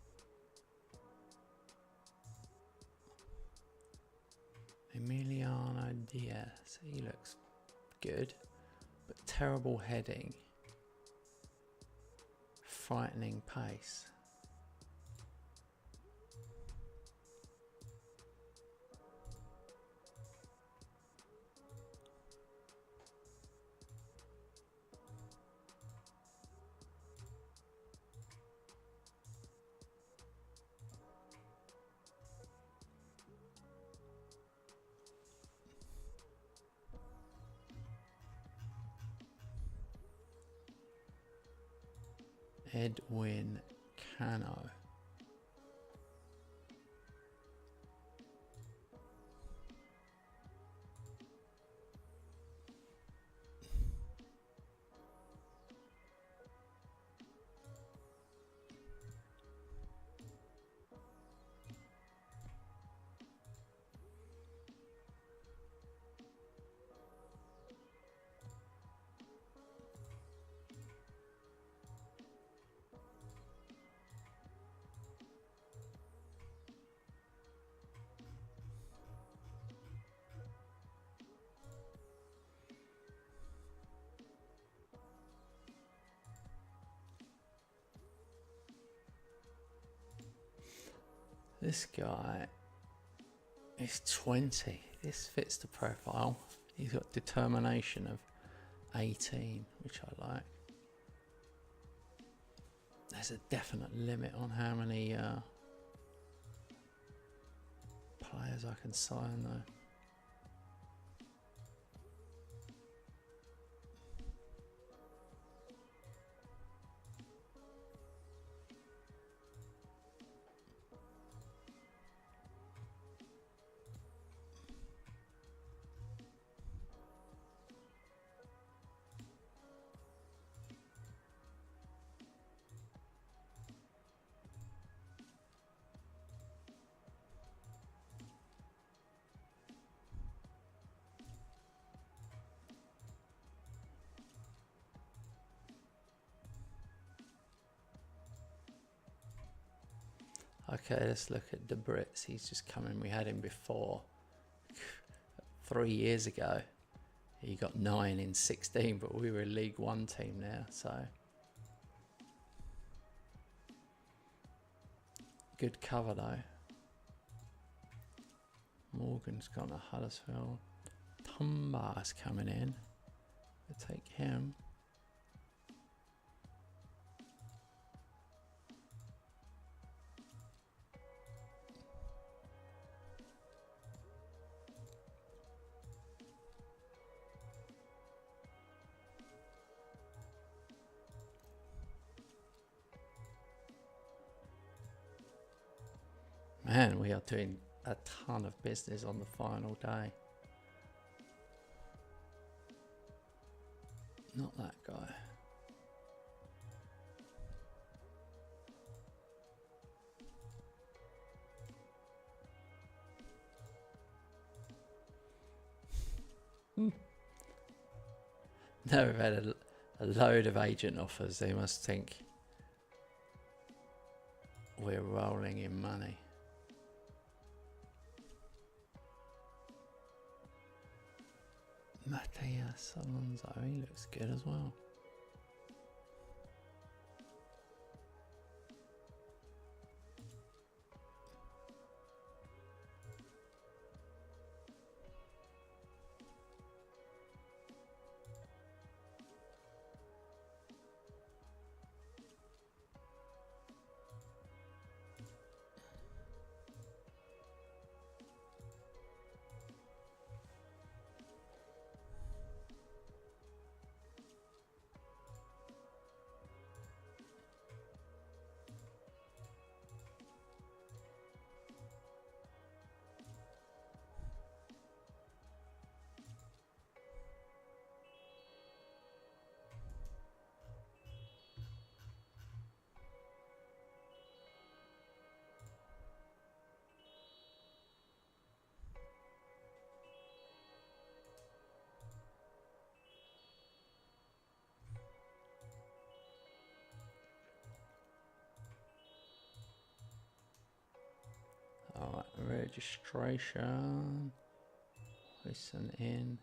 [SPEAKER 1] Emiliano Diaz, he looks good, but terrible heading, frightening pace. Edwin Cano. This guy is 20. This fits the profile. He's got determination of 18, which I like. There's a definite limit on how many players I can sign though. Okay, let's look at De Brits. He's just come in. We had him before. 3 years ago. He got 9 in 16, but we were a League One team now, so. Good cover though. Morgan's gone to Huddersfield. Tumba's coming in. We'll take him. Man, we are doing a ton of business on the final day. Not that guy. No, we've had a load of agent offers. They must think we're rolling in money. Matthias Alonso, he looks good as well. Registration. Listen in.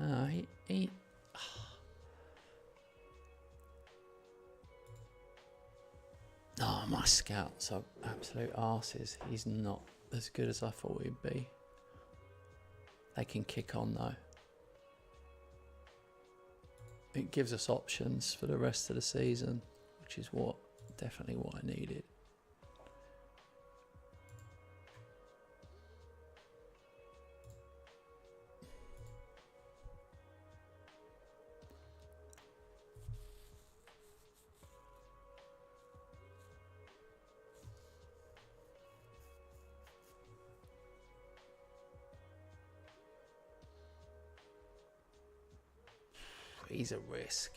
[SPEAKER 1] Oh, he oh, my scouts are absolute arses. He's not as good as I thought he'd be. They can kick on though. It gives us options for the rest of the season, which is definitely what I needed. He's a risk.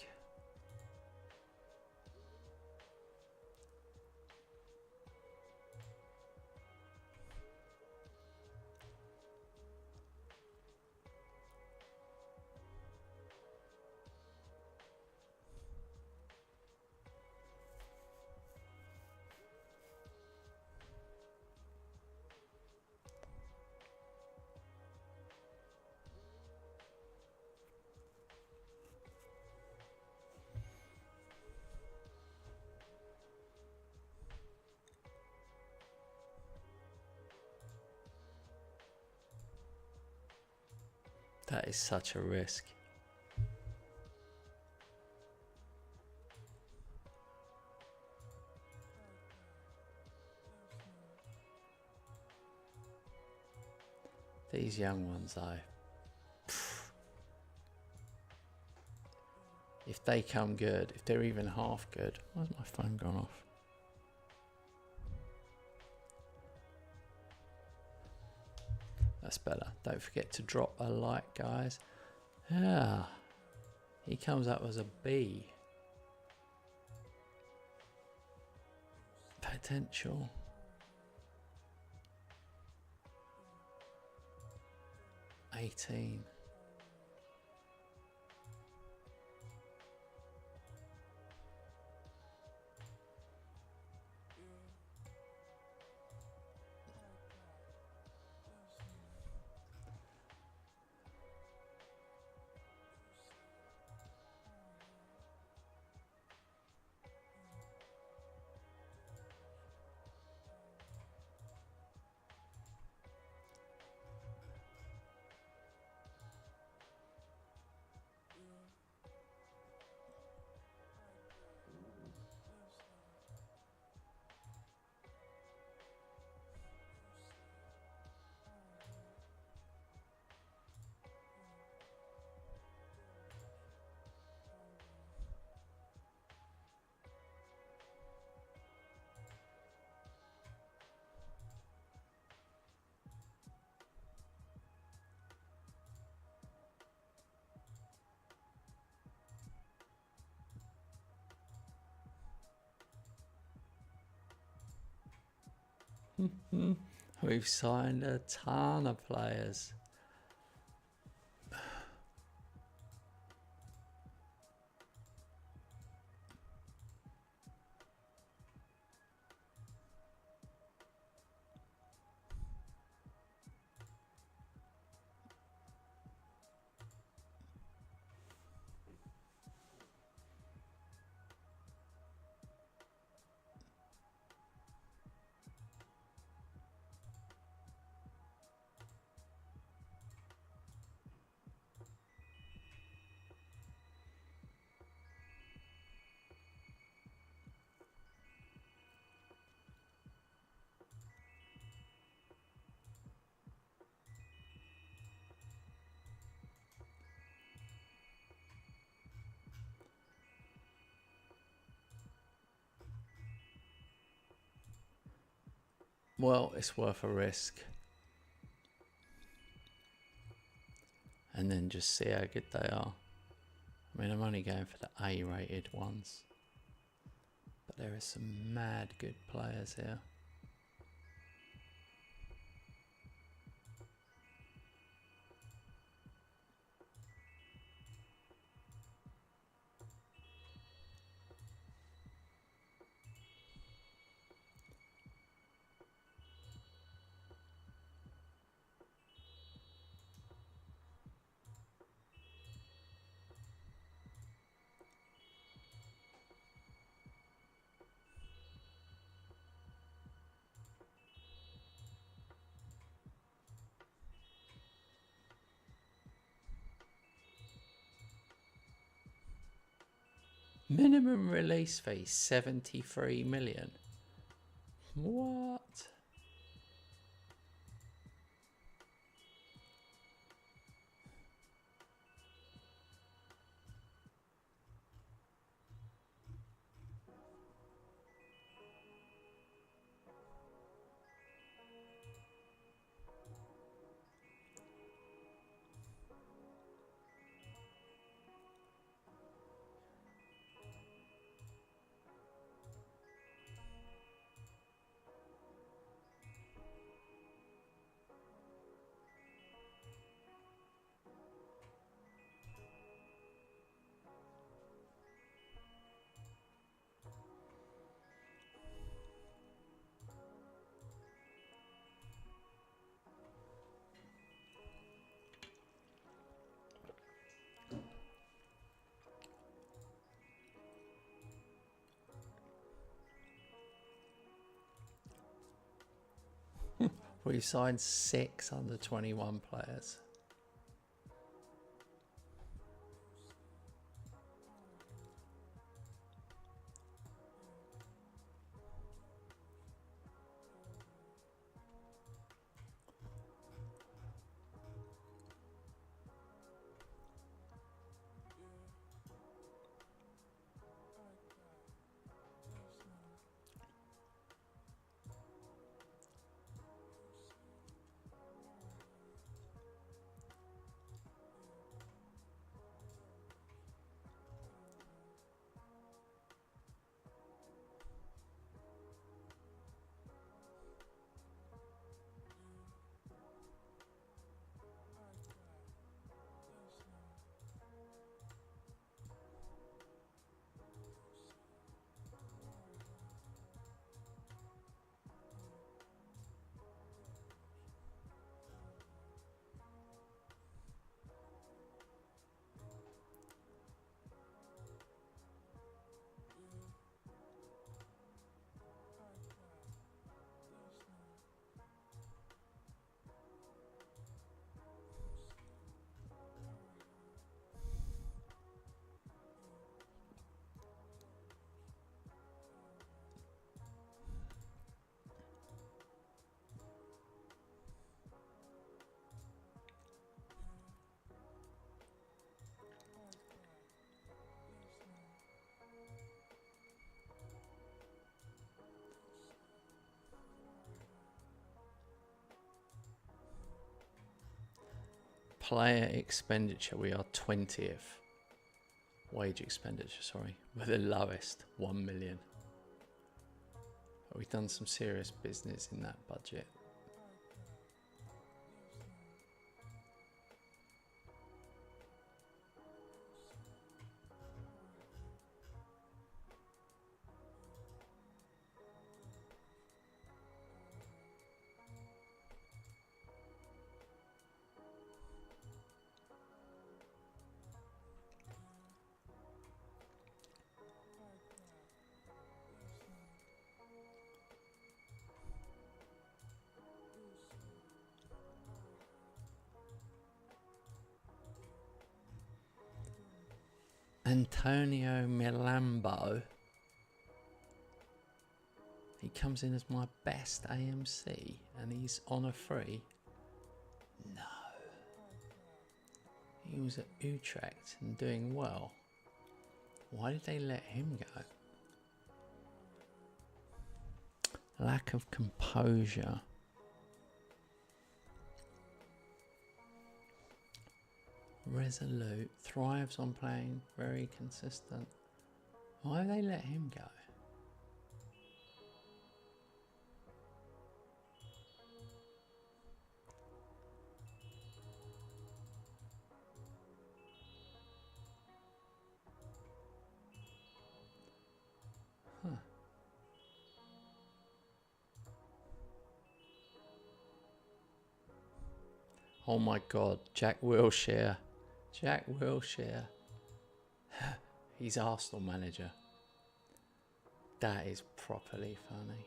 [SPEAKER 1] That is such a risk. These young ones, though, if they come good, if they're even half good. Why's my phone gone off? That's better. Don't forget to drop a like, guys. Yeah, he comes up as a B. Potential. $18. We've signed a ton of players. Well, it's worth a risk. And then just see how good they are. I mean, I'm only going for the A-rated ones. But There are some mad good players here. Minimum release fee 73 million. What? We signed 6 under 21 players. Player expenditure, we are 20th. Wage expenditure, sorry. We're the lowest, 1 million. But we've done some serious business in that budget. Antonio Milambo. He comes in as my best AMC and he's on a free. No. He was at Utrecht and doing well. Why did they let him go? Lack of composure. Resolute, thrives on playing, very consistent. Why did they let him go? Oh my God, Jack Wilshere. Jack Wilshere. He's Arsenal manager. That is properly funny.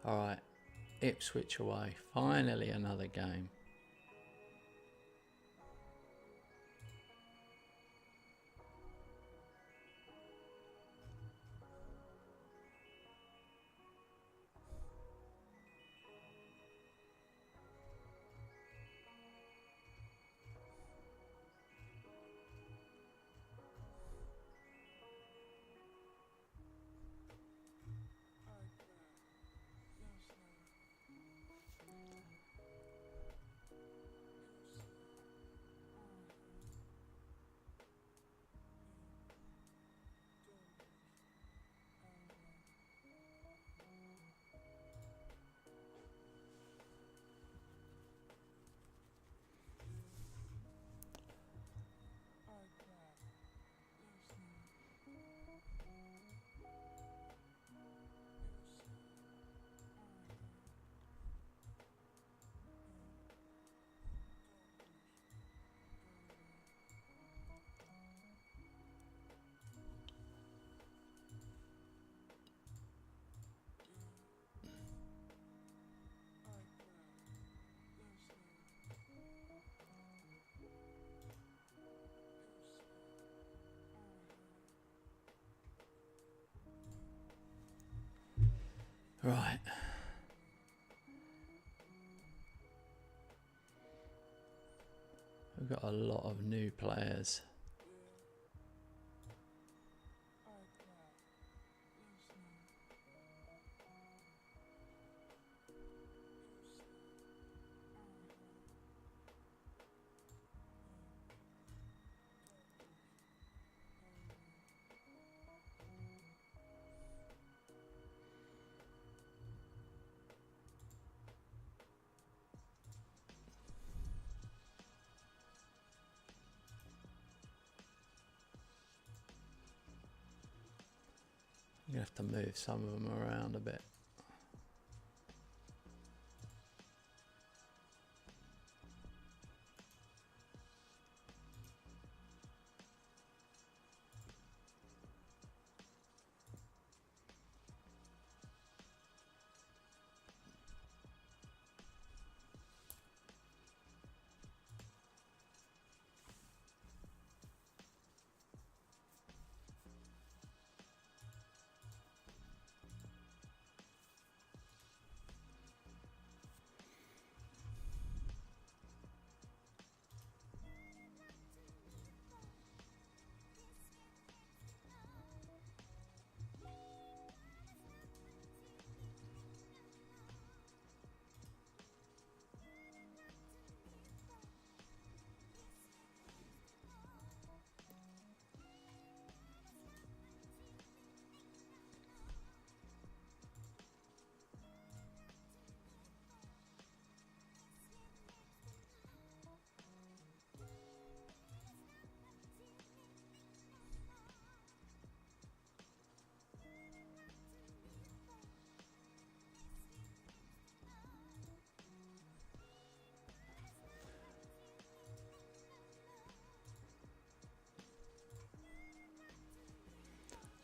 [SPEAKER 1] All right, Ipswich away. Finally another game. Right. We've got a lot of new players. You have to move some of them around a bit.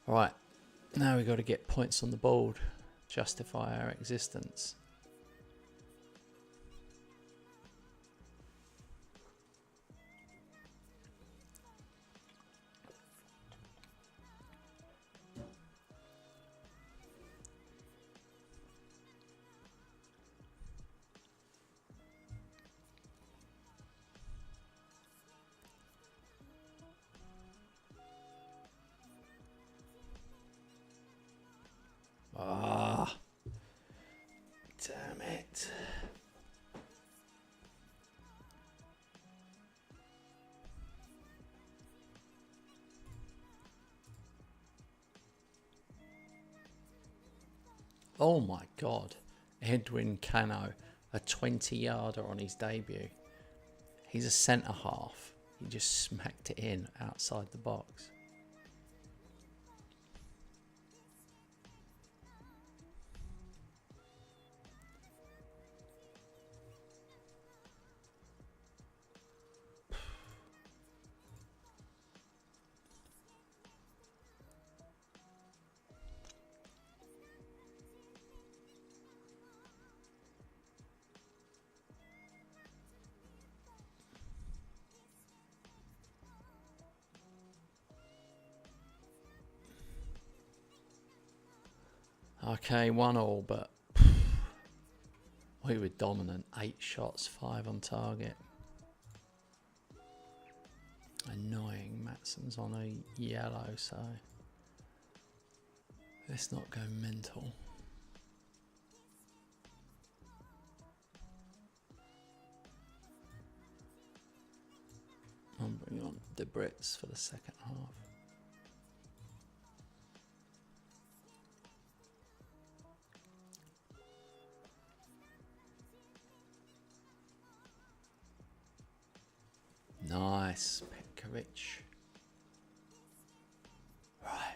[SPEAKER 1] Right, now we've got to get points on the board, justify our existence. Oh my God. Edwin Cano, a 20-yarder on his debut. He's a centre half. He just smacked it in outside the box. Okay, 1-1, but we were dominant. 8 shots, 5 on target. Annoying. Matson's on a yellow, so let's not go mental. I'm bringing on the Brits for the second half. Nice, Petkovic. Right.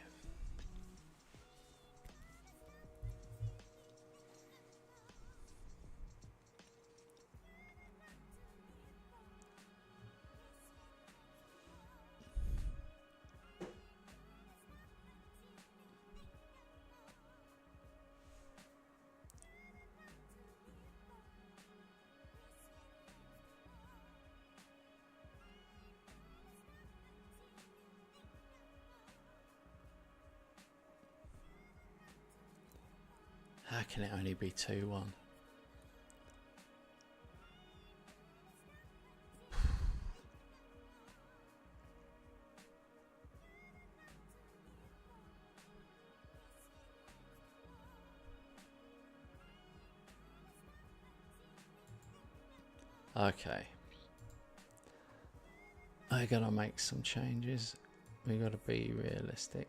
[SPEAKER 1] How can it only be 2-1? Okay. I gotta make some changes. We gotta be realistic.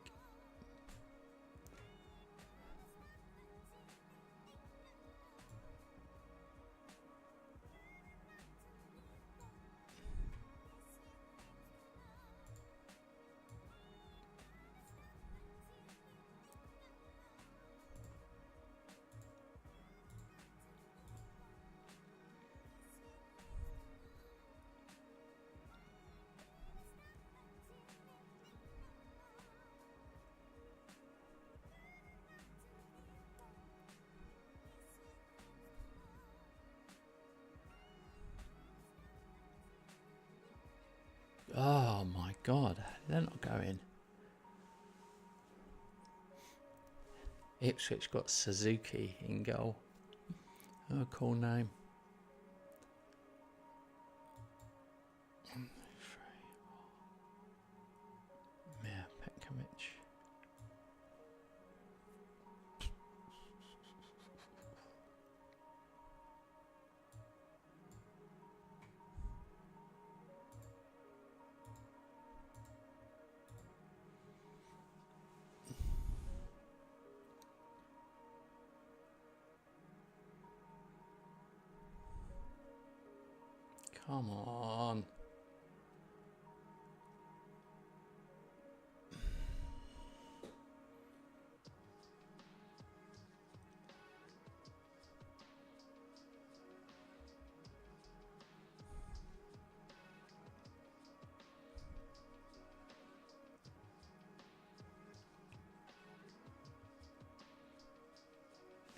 [SPEAKER 1] Oh my God, they're not going. Ipswich got Suzuki in goal. Oh, cool name. 1, 2, 3. Yeah, Petkovic. Come on.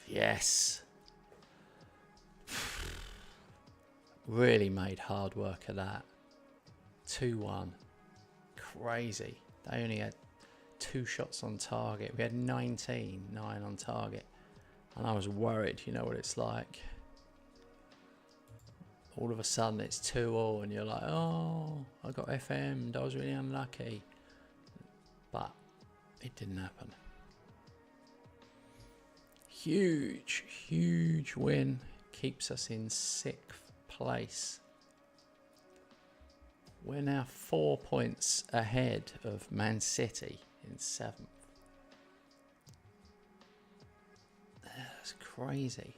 [SPEAKER 1] Yes. Really made hard work of that. 2-1. Crazy. They only had 2 shots on target. We had 19, 9 on target. And I was worried, you know what it's like. All of a sudden it's 2-2 and you're like, oh, I got FM'd, I was really unlucky. But it didn't happen. Huge, huge win. Keeps us in 6th place. We're now 4 points ahead of Man City in 7th. That's crazy.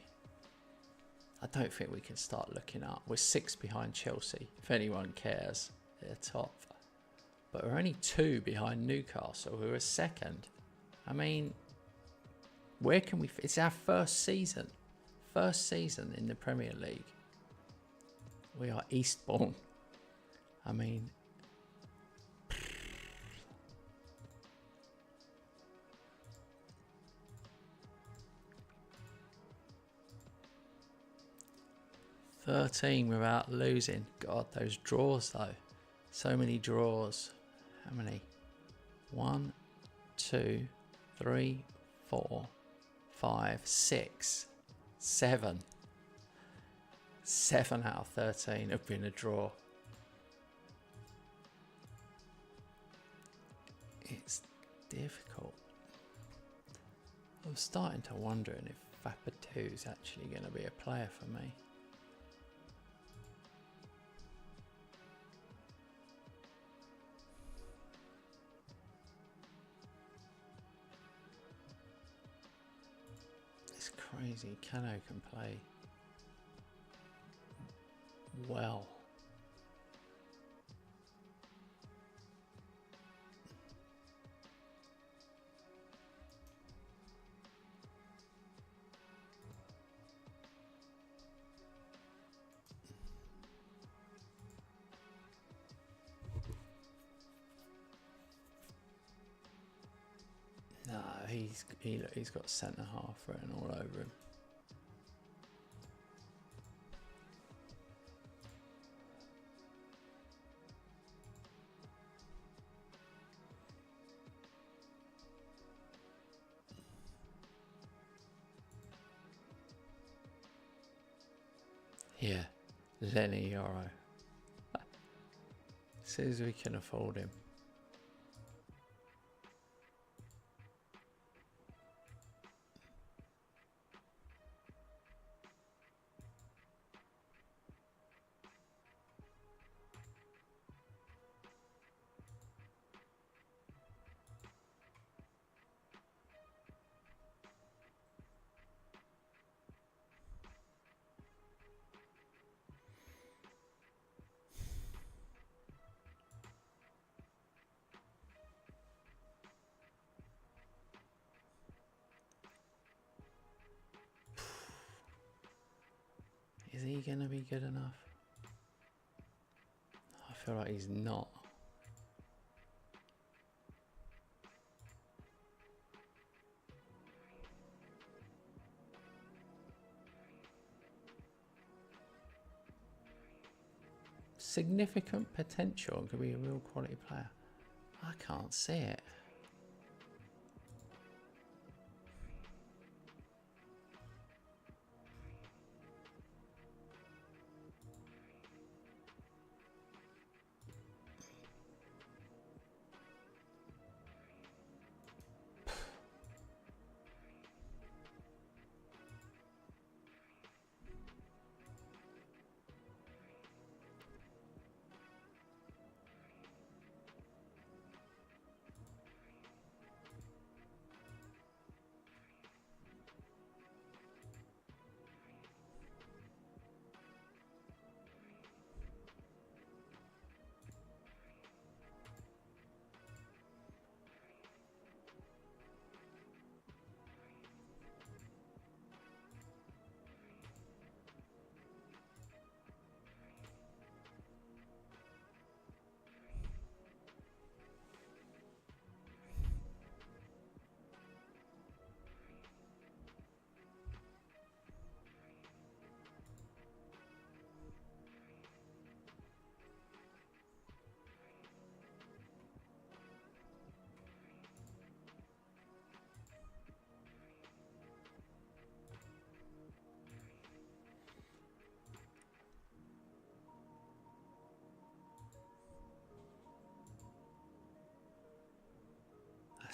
[SPEAKER 1] I don't think we can start looking up. We're 6 behind Chelsea, if anyone cares. They're top. But we're only 2 behind Newcastle, who are second. I mean, where can we... It's our first season. First season in the Premier League. We are Eastbourne. I mean... ...13 without losing. God, those draws though. So many draws. How many? 1, 2, 3, 4, 5, 6, 7. 7 out of 13 have been a draw. It's difficult. I'm starting to wonder if Fapadu is actually going to be a player for me. It's crazy. Cano can play well. No, he's got centre half written all over him. Yeah, Lenny Yoro. As soon as we can afford him. Is he going to be good enough? I feel like he's not. Significant potential and could be a real quality player. I can't see it.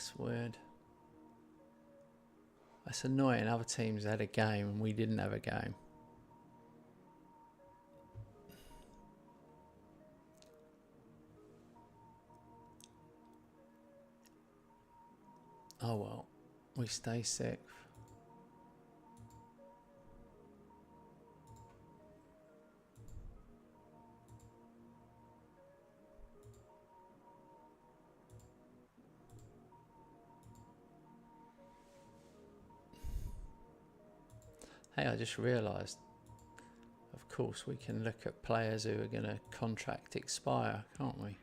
[SPEAKER 1] That's weird. That's annoying. Other teams had a game and we didn't have a game. Oh well, we stay 6th. Hey, I just realised, of course, we can look at players who are going to contract expire, can't we?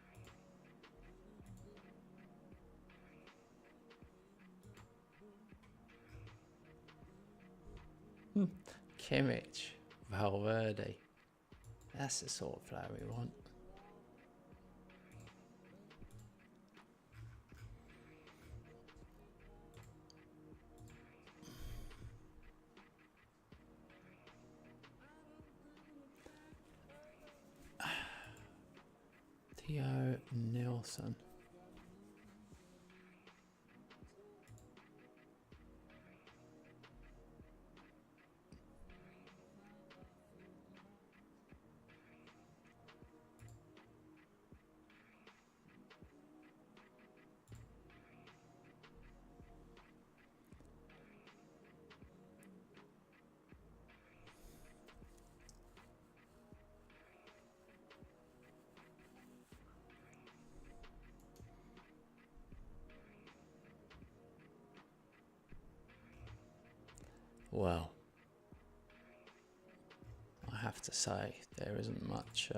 [SPEAKER 1] Kimmich, Valverde. That's the sort of player we want. Theo Nilsson. Well, I have to say there isn't much.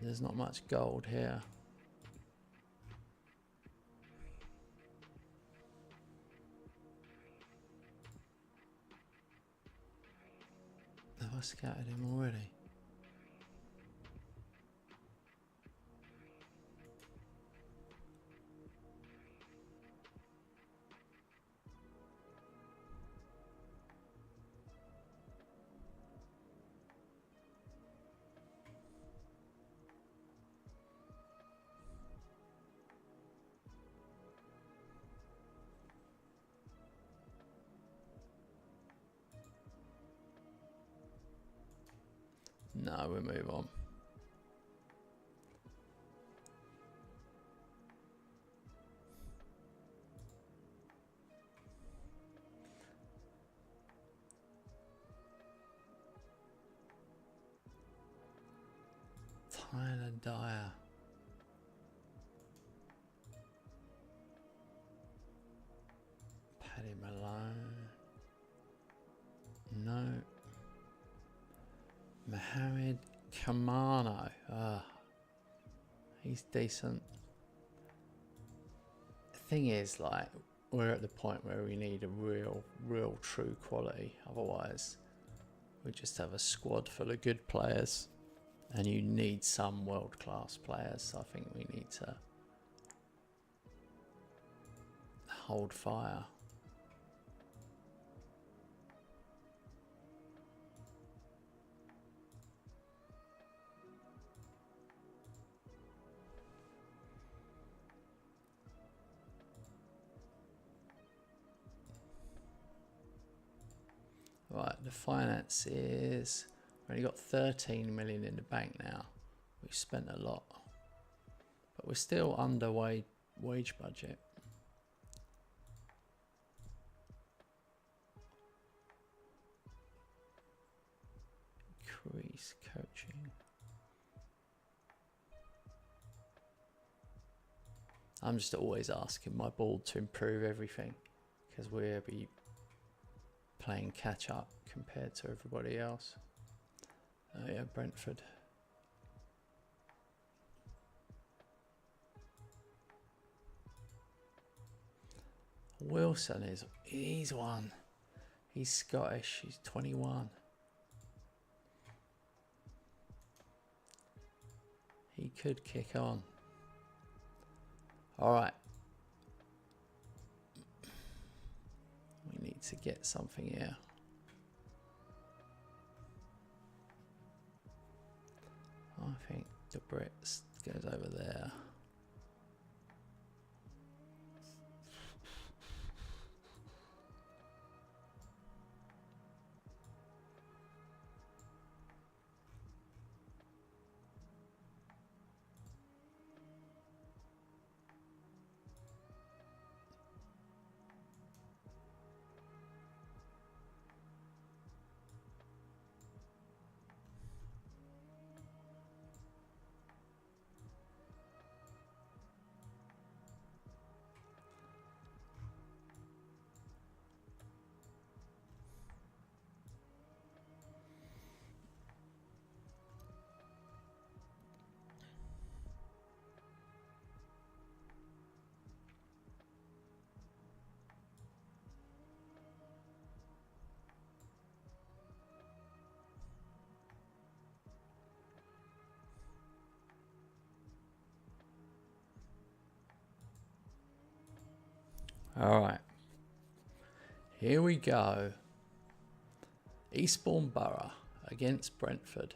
[SPEAKER 1] There's not much gold here. Have I scouted him already? No, we'll move on. Tyler Dyer. Paddy Malone. No. Mohamed Kamano. He's decent. The thing is, like, we're at the point where we need a real true quality. Otherwise, we just have a squad full of good players. And you need some world-class players. So I think we need to hold fire. Right, the finance is, we've only got 13 million in the bank now. We've spent a lot, but we're still under wage budget. Increase coaching. I'm just always asking my board to improve everything because we'll be playing catch up compared to everybody else. Oh yeah, Brentford. Wilson he's one. He's Scottish, he's 21. He could kick on. Alright. We need to get something here. I think the Brits goes over there. All right. Here we go. Eastbourne Borough against Brentford.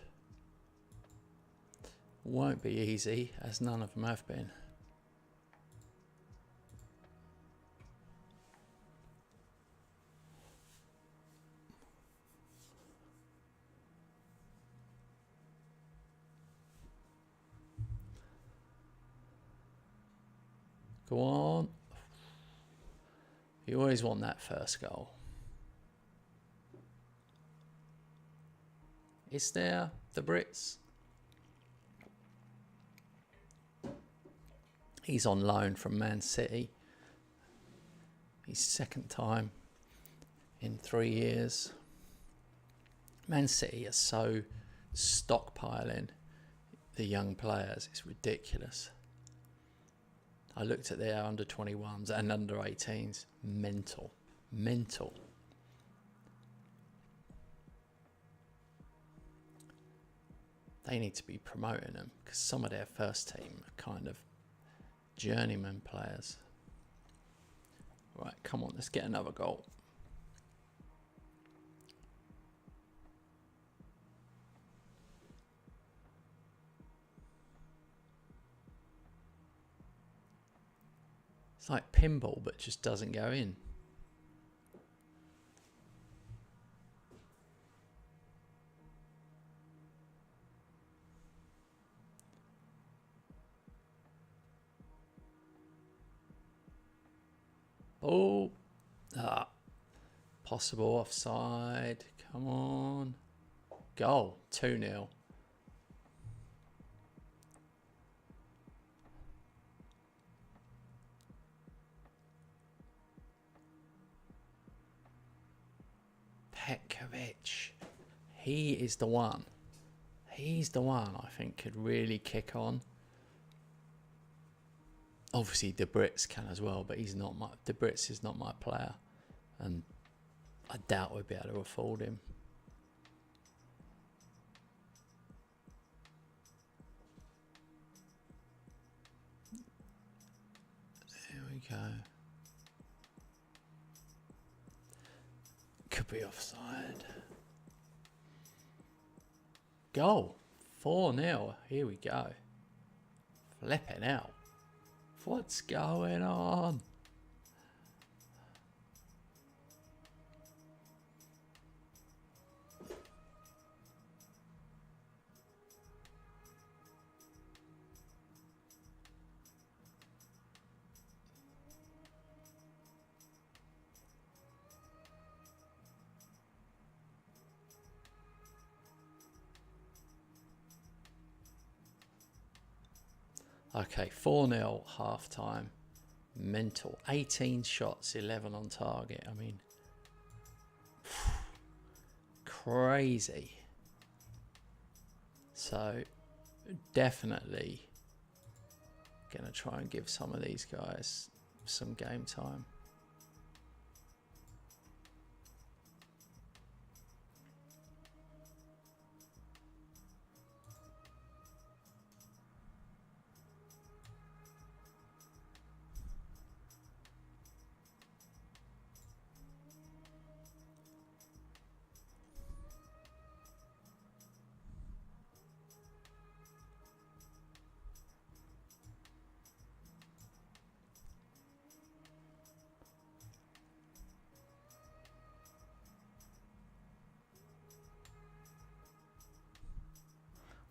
[SPEAKER 1] Won't be easy, as none of them have been. Go on. You always want that first goal. Is there the Brits? He's on loan from Man City. His second time in 3 years. Man City are so stockpiling the young players. It's ridiculous. I looked at their under 21s and under 18s. Mental. Mental. They need to be promoting them because some of their first team are kind of journeyman players. Right, come on, let's get another goal. It's like pinball, but just doesn't go in. Oh, possible offside. Come on. Goal, 2-0. Petkovic. He is the one. He's the one I think could really kick on. Obviously, the Brits can as well, but the Brits is not my player, and I doubt we'd be able to afford him. There we go. Could be offside. Goal. 4-0. Here we go. Flipping out. What's going on? Okay, 4-0 half time. Mental. 18 shots, 11 on target. I mean, crazy. So, definitely going to try and give some of these guys some game time.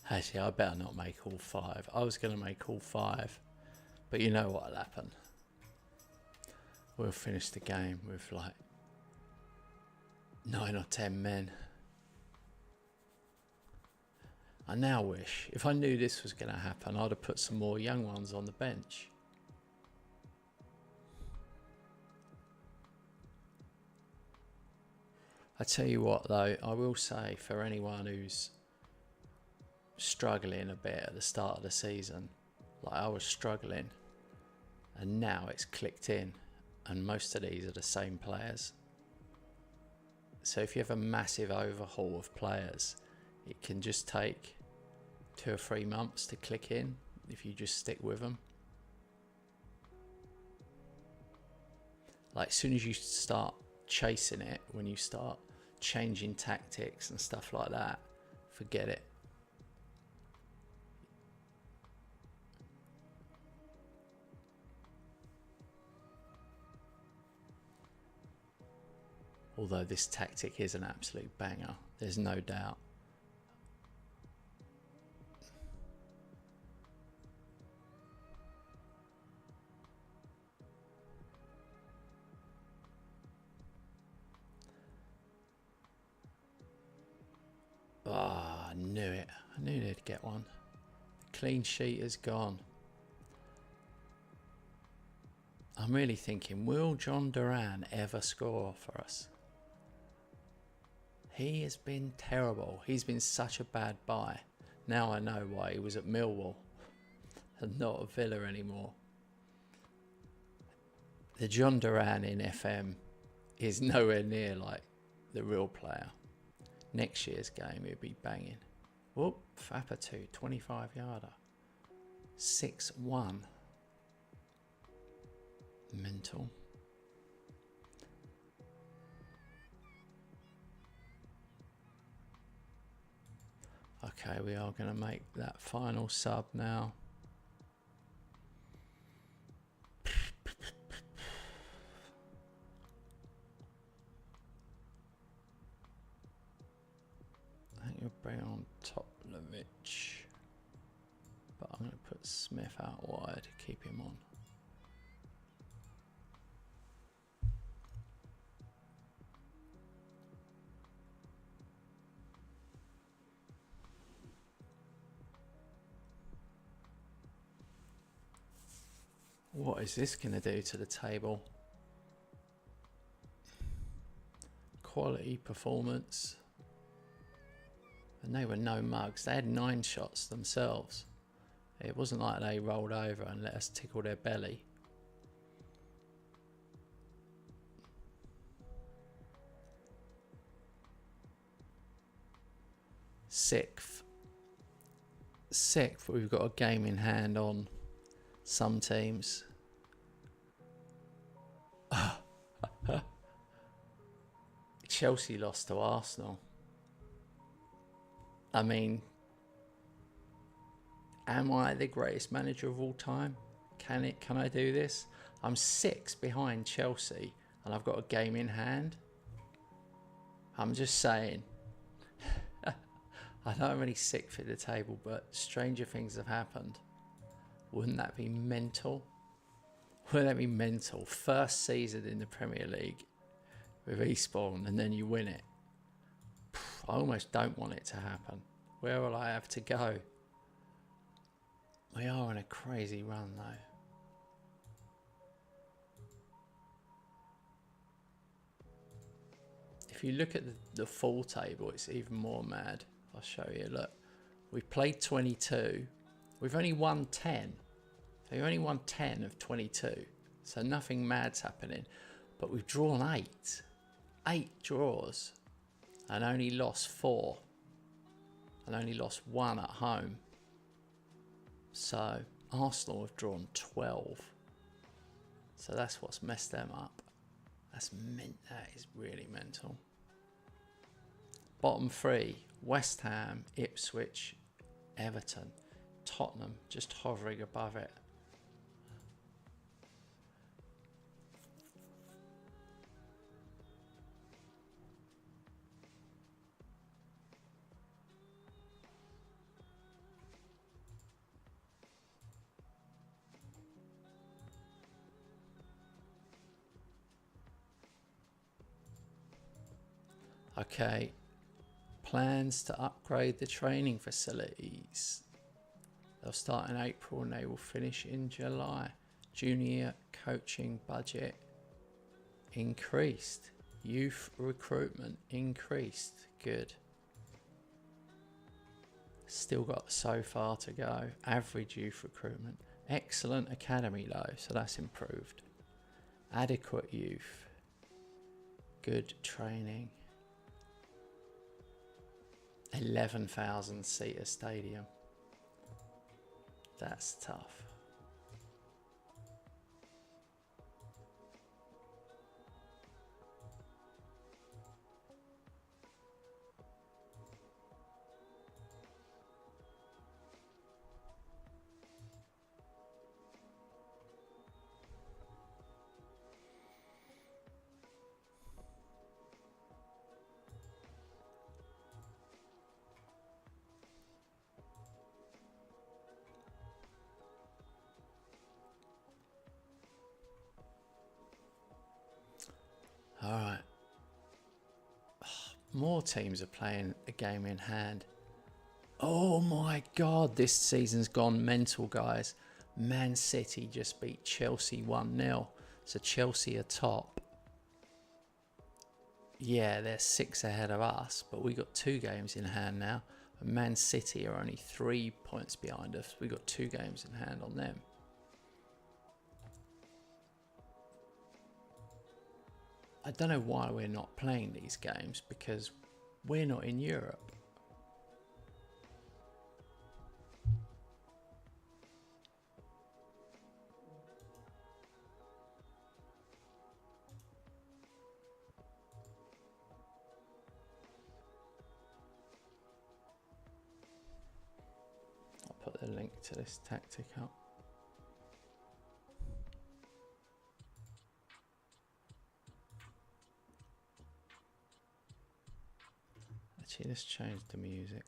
[SPEAKER 1] Actually, I better not make all 5. I was going to make all 5, but you know what'll happen. We'll finish the game with like 9 or 10 men. I now wish, if I knew this was going to happen, I'd have put some more young ones on the bench. I tell you what though, I will say for anyone who's struggling a bit at the start of the season, like I was struggling, and now it's clicked in, and most of these are the same players. So if you have a massive overhaul of players, it can just take 2 or 3 months to click in if you just stick with them. Like, as soon as you start chasing it, when you start changing tactics and stuff like that, forget it. Although this tactic is an absolute banger, there's no doubt. Ah, I knew it. I knew they'd get one. The clean sheet is gone. I'm really thinking, will John Duran ever score for us? He has been terrible. He's been such a bad buy. Now I know why he was at Millwall and not at Villa anymore. The John Duran in FM is nowhere near like the real player. Next year's game, he'll be banging. Whoop, Fapper 2, 25-yarder. 6-1. Mental. Okay, we are going to make that final sub now. I think you'll bring on Toplovich, but I'm going to put Smith out wide to keep him on. What is this going to do to the table? Quality performance. And they were no mugs. They had 9 shots themselves. It wasn't like they rolled over and let us tickle their belly. Sixth, we've got a game in hand on some teams. Chelsea lost to Arsenal. I mean, am I the greatest manager of all time? Can I do this? I'm 6 behind Chelsea and I've got a game in hand. I'm just saying. I know I'm only 6th at the table, but stranger things have happened. Wouldn't that be mental? Wouldn't that be mental? First season in the Premier League with Eastbourne and then you win it. I almost don't want it to happen. Where will I have to go? We are on a crazy run though. If you look at the full table, it's even more mad. I'll show you. Look, we've played 22. We've only won 10. So we've only won 10 of 22. So nothing mad's happening. But we've drawn 8. 8 draws. And only lost 4. And only lost 1 at home. So Arsenal have drawn 12. So that's what's messed them up. That is really mental. Bottom 3, West Ham, Ipswich, Everton, Tottenham just hovering above it. Okay, plans to upgrade the training facilities. They'll start in April and they will finish in July. Junior coaching budget increased. Youth recruitment increased. Good. Still got so far to go. Average youth recruitment. Excellent academy though, so that's improved. Adequate youth. Good training. 11,000 seater stadium. That's tough. More teams are playing a game in hand. Oh my God, this season's gone mental, guys. Man City just beat Chelsea 1-0. So Chelsea are top. Yeah, they're 6 ahead of us, but we got 2 games in hand now. And Man City are only 3 points behind us. We got 2 games in hand on them. I don't know why we're not playing these games, because we're not in Europe. I'll put the link to this tactic up. Actually, let's change the music.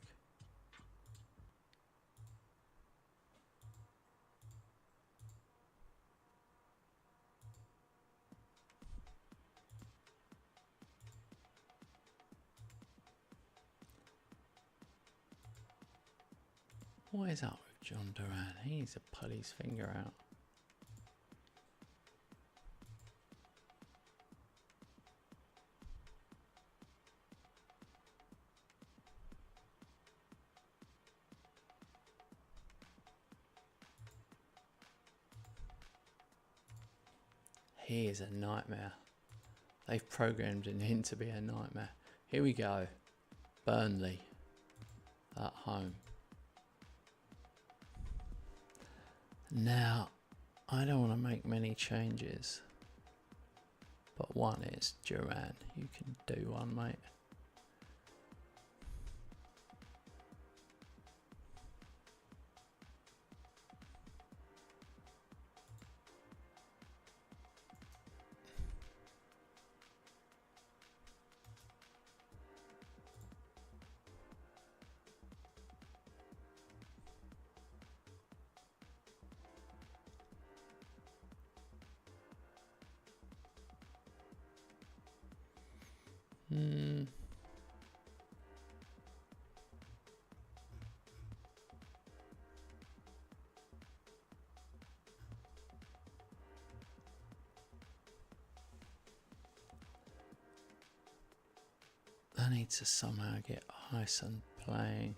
[SPEAKER 1] What is up with John Duran? He needs to pull his finger out. He is a nightmare. They've programmed him in to be a nightmare. Here we go. Burnley at home. Now, I don't want to make many changes, but one is Duran. You can do one, mate. I need to somehow get Hyson playing.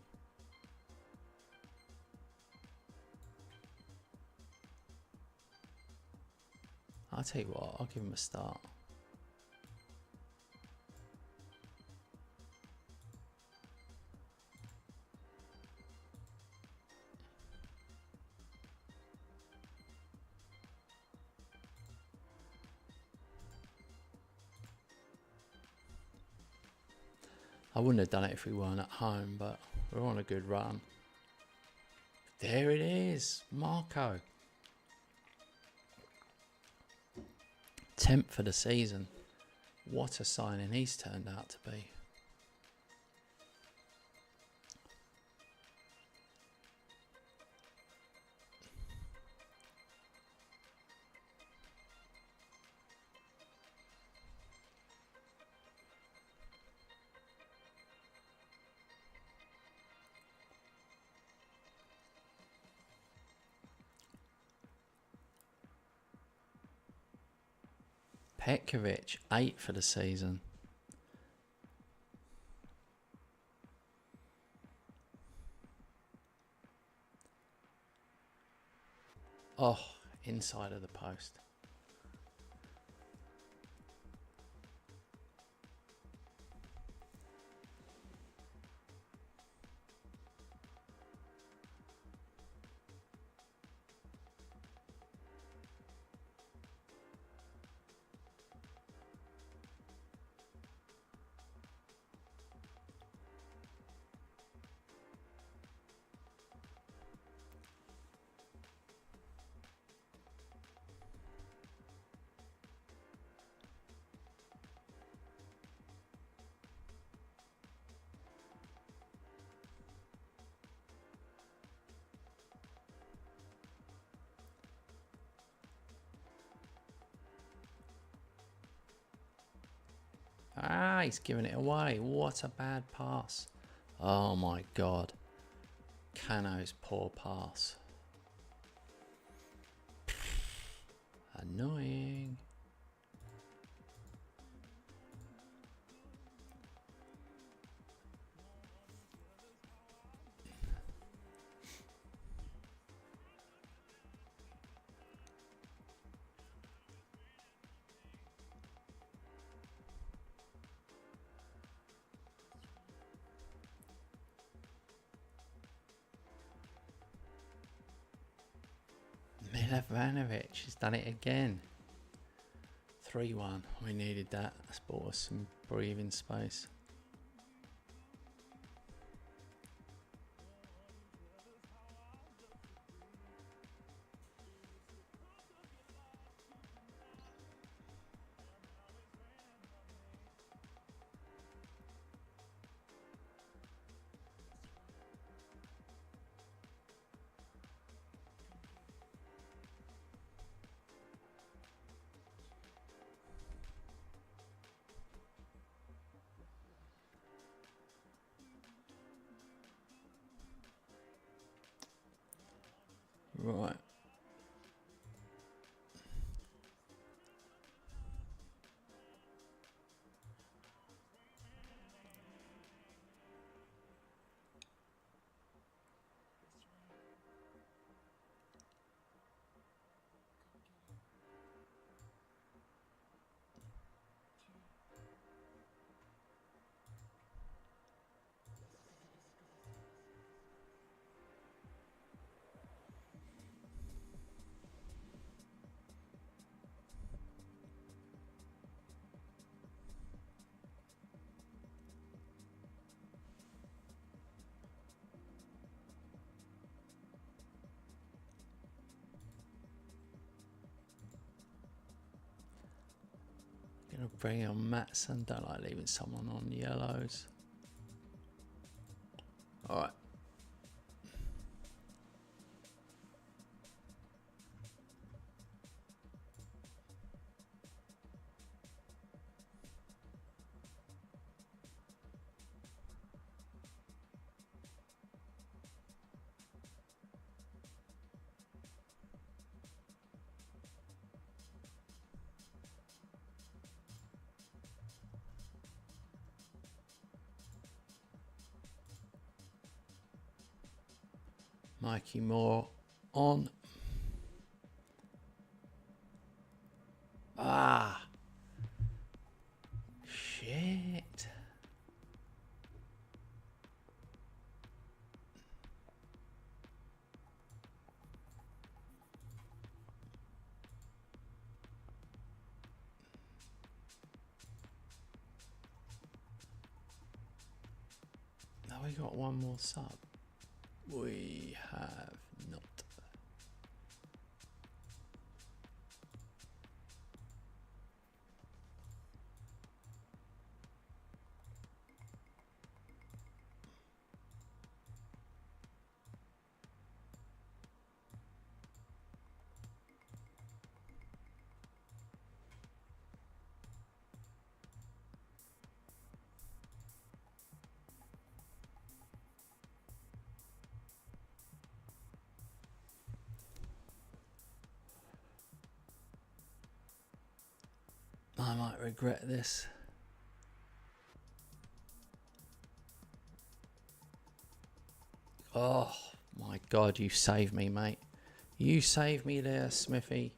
[SPEAKER 1] I'll tell you what, I'll give him a start. I wouldn't have done it if we weren't at home, but we're on a good run. There it is, Marco. 10th for the season. What a signing he's turned out to be. Petkovic, 8 for the season. Oh, inside of the post. he's giving it away. What a bad pass. Oh my God. Cano's poor pass. Annoying. Milovanovic has done it again. 3-1. We needed that. That's bought us some breathing space. Right. Gonna bring on Matson. Don't like leaving someone on yellows. All right. Mikey Moore on. Ah. Shit. Now we got one more sub. We have not. I might regret this. Oh my God, you saved me, mate. You saved me there, Smithy.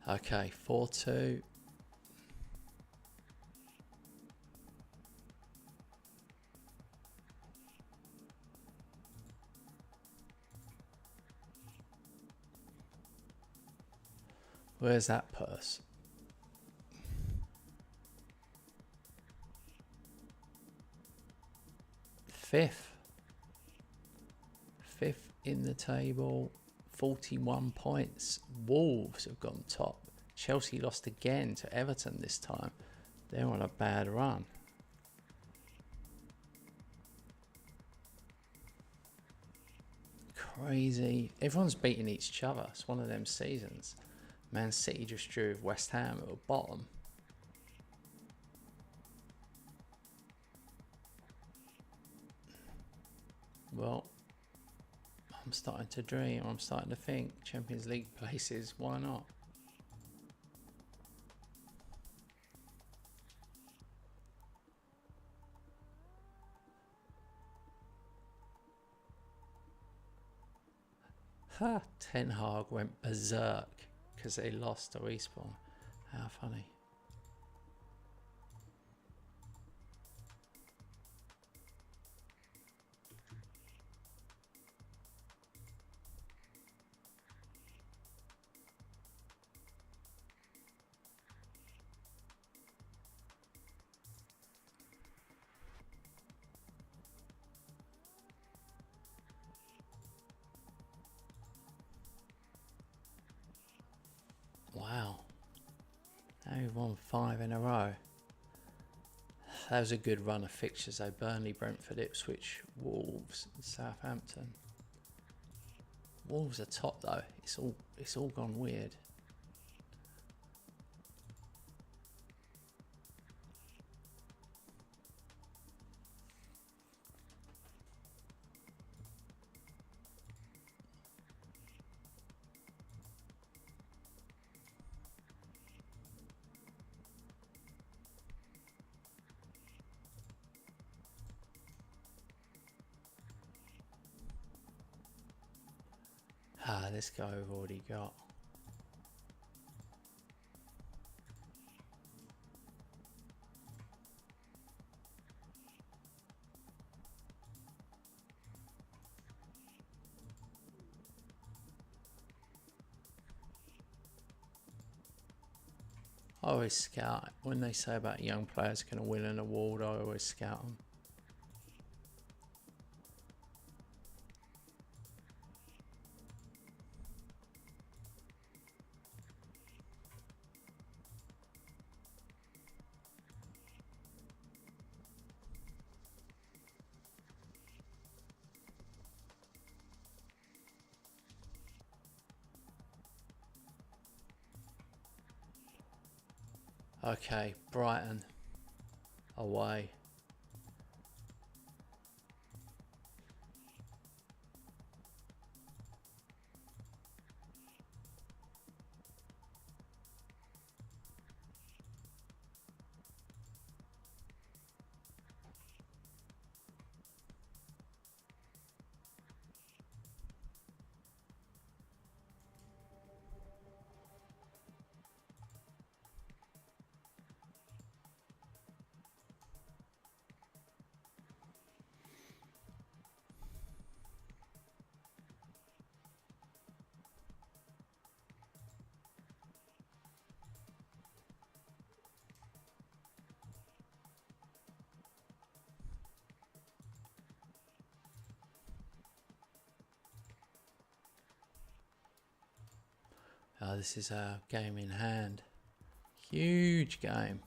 [SPEAKER 1] Okay, 4-2. Where's that purse? Fifth in the table. 41 points. Wolves have gone top. Chelsea lost again to Everton this time. They're on a bad run. Crazy. Everyone's beating each other. It's one of them seasons. Man City just drew with West Ham at the bottom. Well, I'm starting to dream. I'm starting to think Champions League places. Why not? Ha! Ten Hag went berserk because they lost to Eastbourne. How funny. Wow. Now we've won 5 in a row. That was a good run of fixtures though. Burnley, Brentford, Ipswich, Wolves, and Southampton. Wolves are top though. It's all gone weird. This guy we've already got. I always scout. When they say about young players going to win an award, I always scout them. Okay, Brighton away. This is our game in hand. Huge game.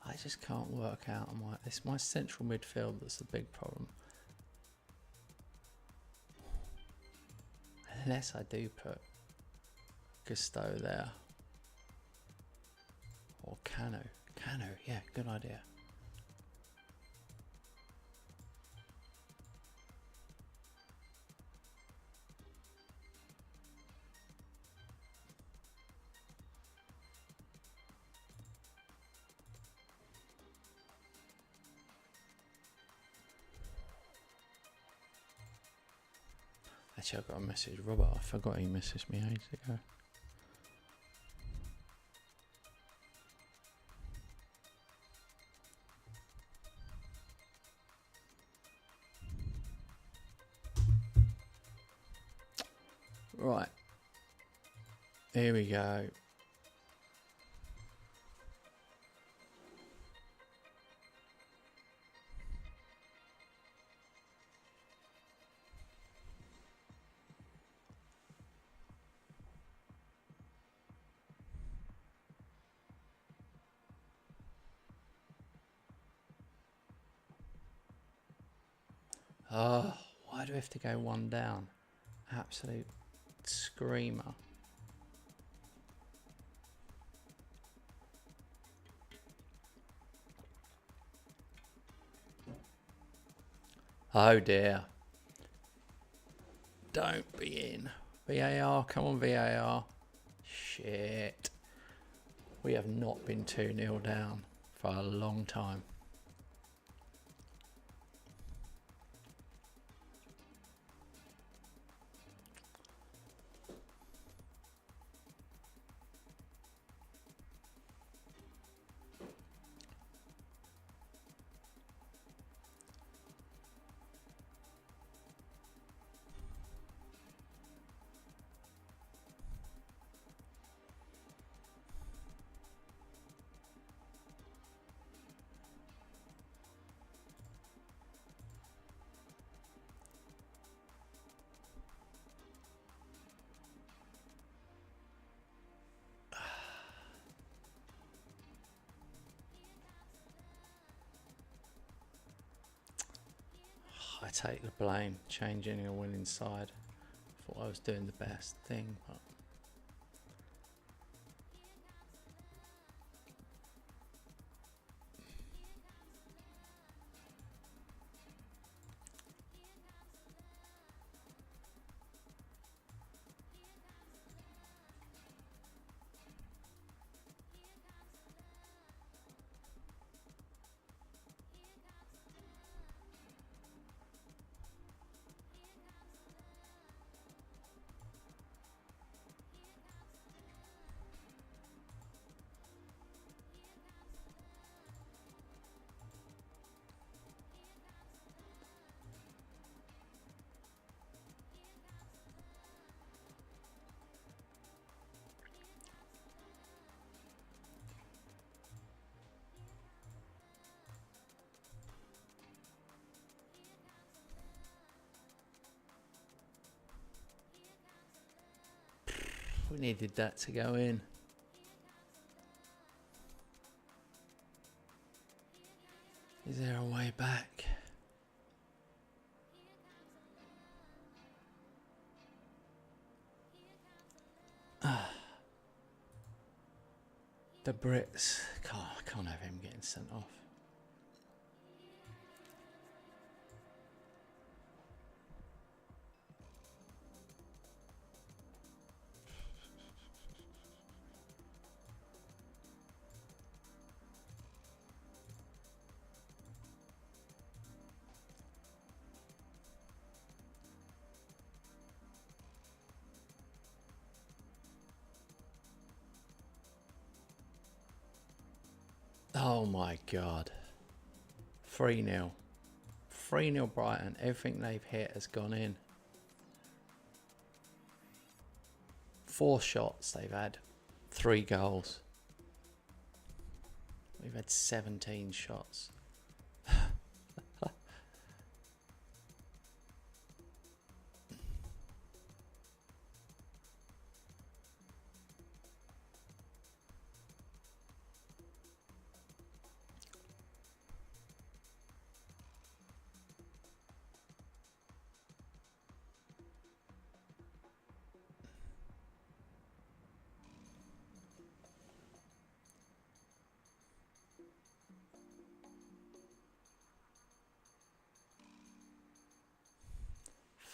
[SPEAKER 1] I just can't work out. It's my central midfield that's the big problem. Unless I do put Gusto there. Or Cano. Cano, yeah, good idea. Actually, I got a message. Robert, I forgot he messaged me ages ago. Right. Here we go. Oh, why do we have to go one down? Absolute screamer. Oh dear. Don't be in. VAR, come on VAR. Shit. We have not been 2-0 down for a long time. I take the blame, changing a winning side. Thought I was doing the best thing, but we needed that to go in. Is there a way back? The Brits. Can't have him getting sent off. Oh my God. 3-0. 3-0 Brighton. Everything they've hit has gone in. 4 shots they've had. 3 goals. We've had 17 shots.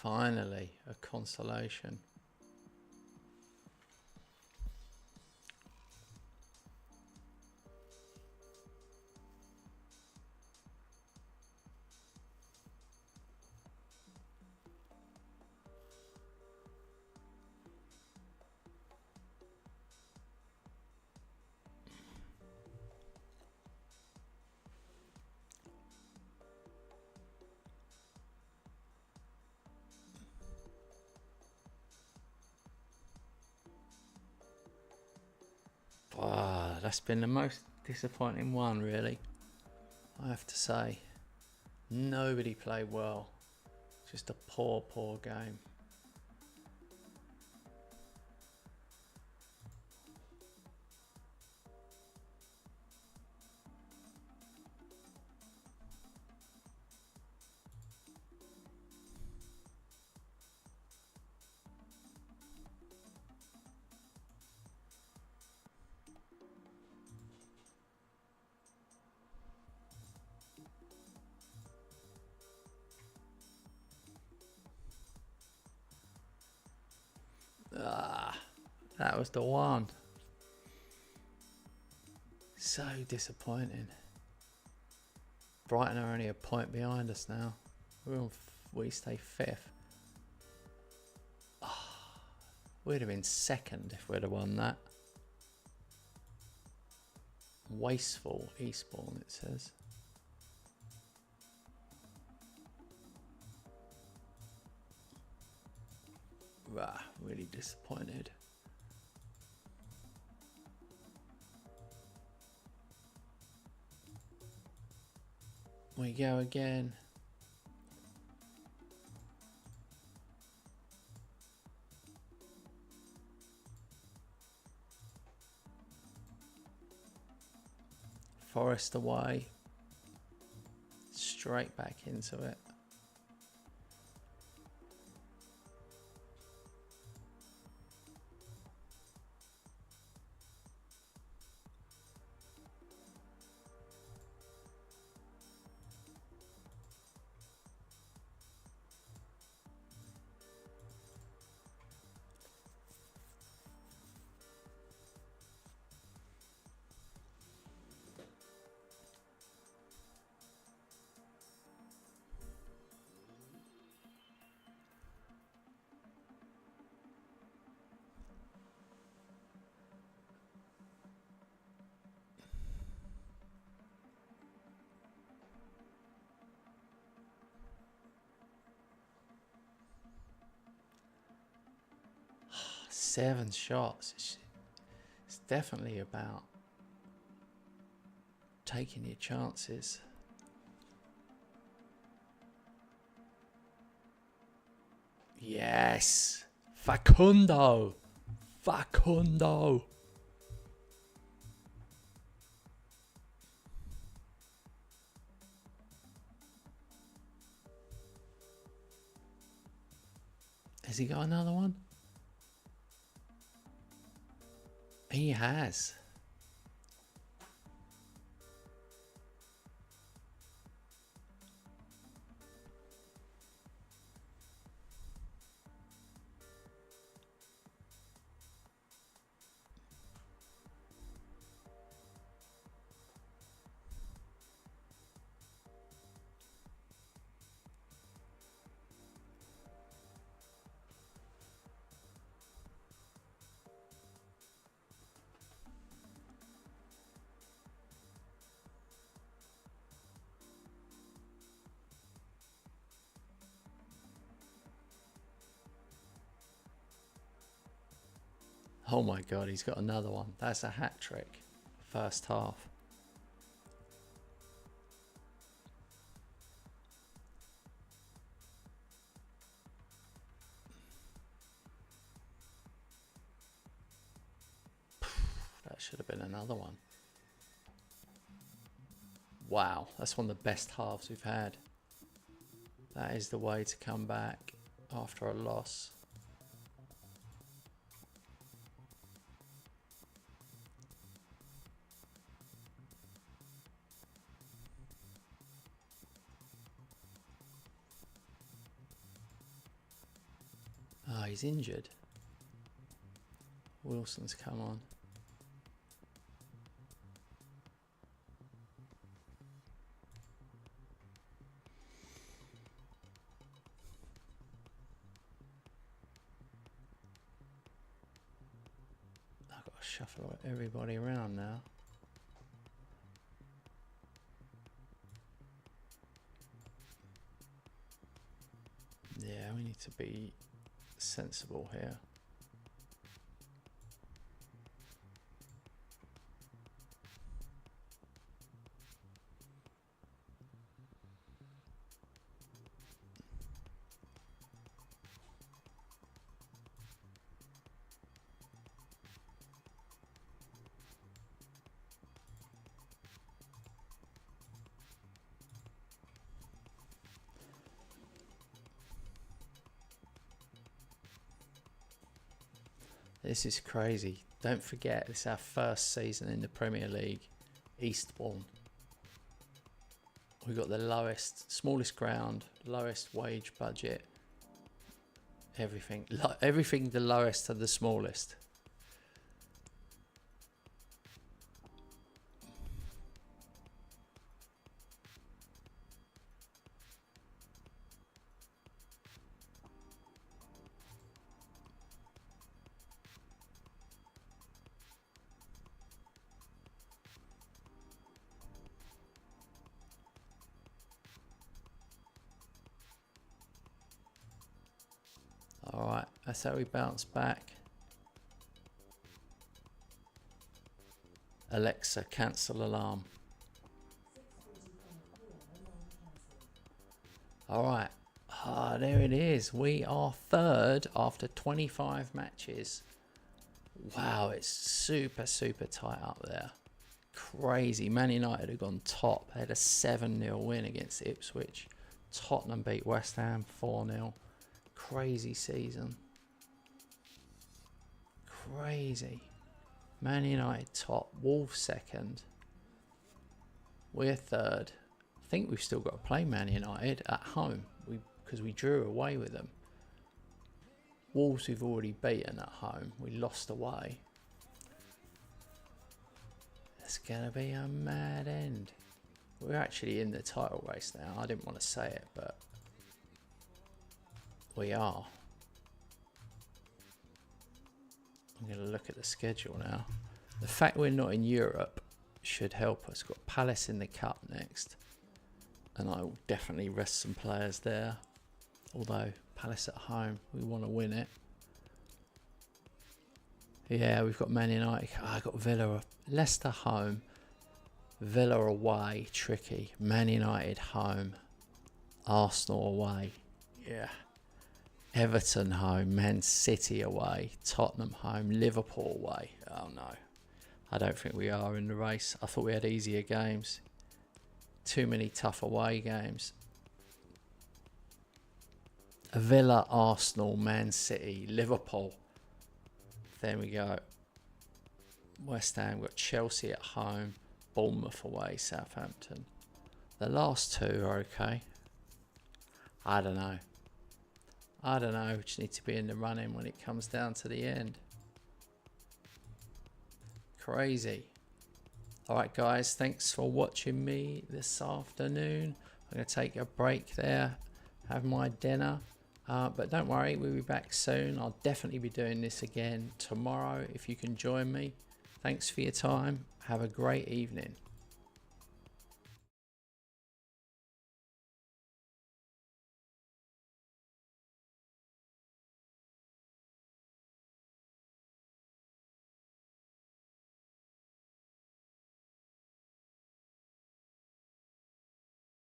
[SPEAKER 1] Finally, a consolation. Ah, that's been the most disappointing one, really. I have to say, nobody played well. Just a poor game. Ah, that was the one. So disappointing. Brighton are only a point behind us now. We stay fifth. Oh, we'd have been second if we'd have won that. Wasteful Eastbourne, it says. Really disappointed. We go again. Forest away. Straight back into it. Seven shots. It's definitely about taking your chances. Yes. Facundo. Has he got another one? He has. Oh my God, he's got another one. That's a hat trick. First half. That should have been another one. Wow, that's one of the best halves we've had. That is the way to come back after a loss. he's injured. Wilson's come on. I've got to shuffle everybody around now. Yeah, we need to be sensible here. This is crazy. Don't forget, it's our first season in the Premier League. Eastbourne. We've got the lowest, smallest ground, lowest wage budget. Everything. Everything the lowest to the smallest. Alright, that's how we bounce back. Alexa, cancel alarm. Alright, there it is. We are third after 25 matches. Wow, it's super, super tight up there. Crazy. Man United have gone top. They had a 7-0 win against Ipswich. Tottenham beat West Ham 4-0. Crazy season. Crazy. Man United top. Wolves second. We're third. I think we've still got to play Man United at home because we drew away with them. Wolves we've already beaten at home. We lost away. It's going to be a mad end. We're actually in the title race now. I didn't want to say it, but we are. I'm going to look at the schedule now. The fact we're not in Europe should help us. Got Palace in the Cup next. And I will definitely rest some players there. Although, Palace at home, we want to win it. Yeah, we've got Man United. I've got Villa. Leicester home. Villa away. Tricky. Man United home. Arsenal away. Yeah. Everton home, Man City away, Tottenham home, Liverpool away. Oh no, I don't think we are in the race. I thought we had easier games. Too many tough away games. Villa, Arsenal, Man City, Liverpool. There we go. West Ham, we've got Chelsea at home, Bournemouth away, Southampton. The last two are okay. I don't know. We just need to be in the running when it comes down to the end. Crazy. Alright guys, thanks for watching me this afternoon. I'm going to take a break there, have my dinner. But don't worry, we'll be back soon. I'll definitely be doing this again tomorrow if you can join me. Thanks for your time. Have a great evening.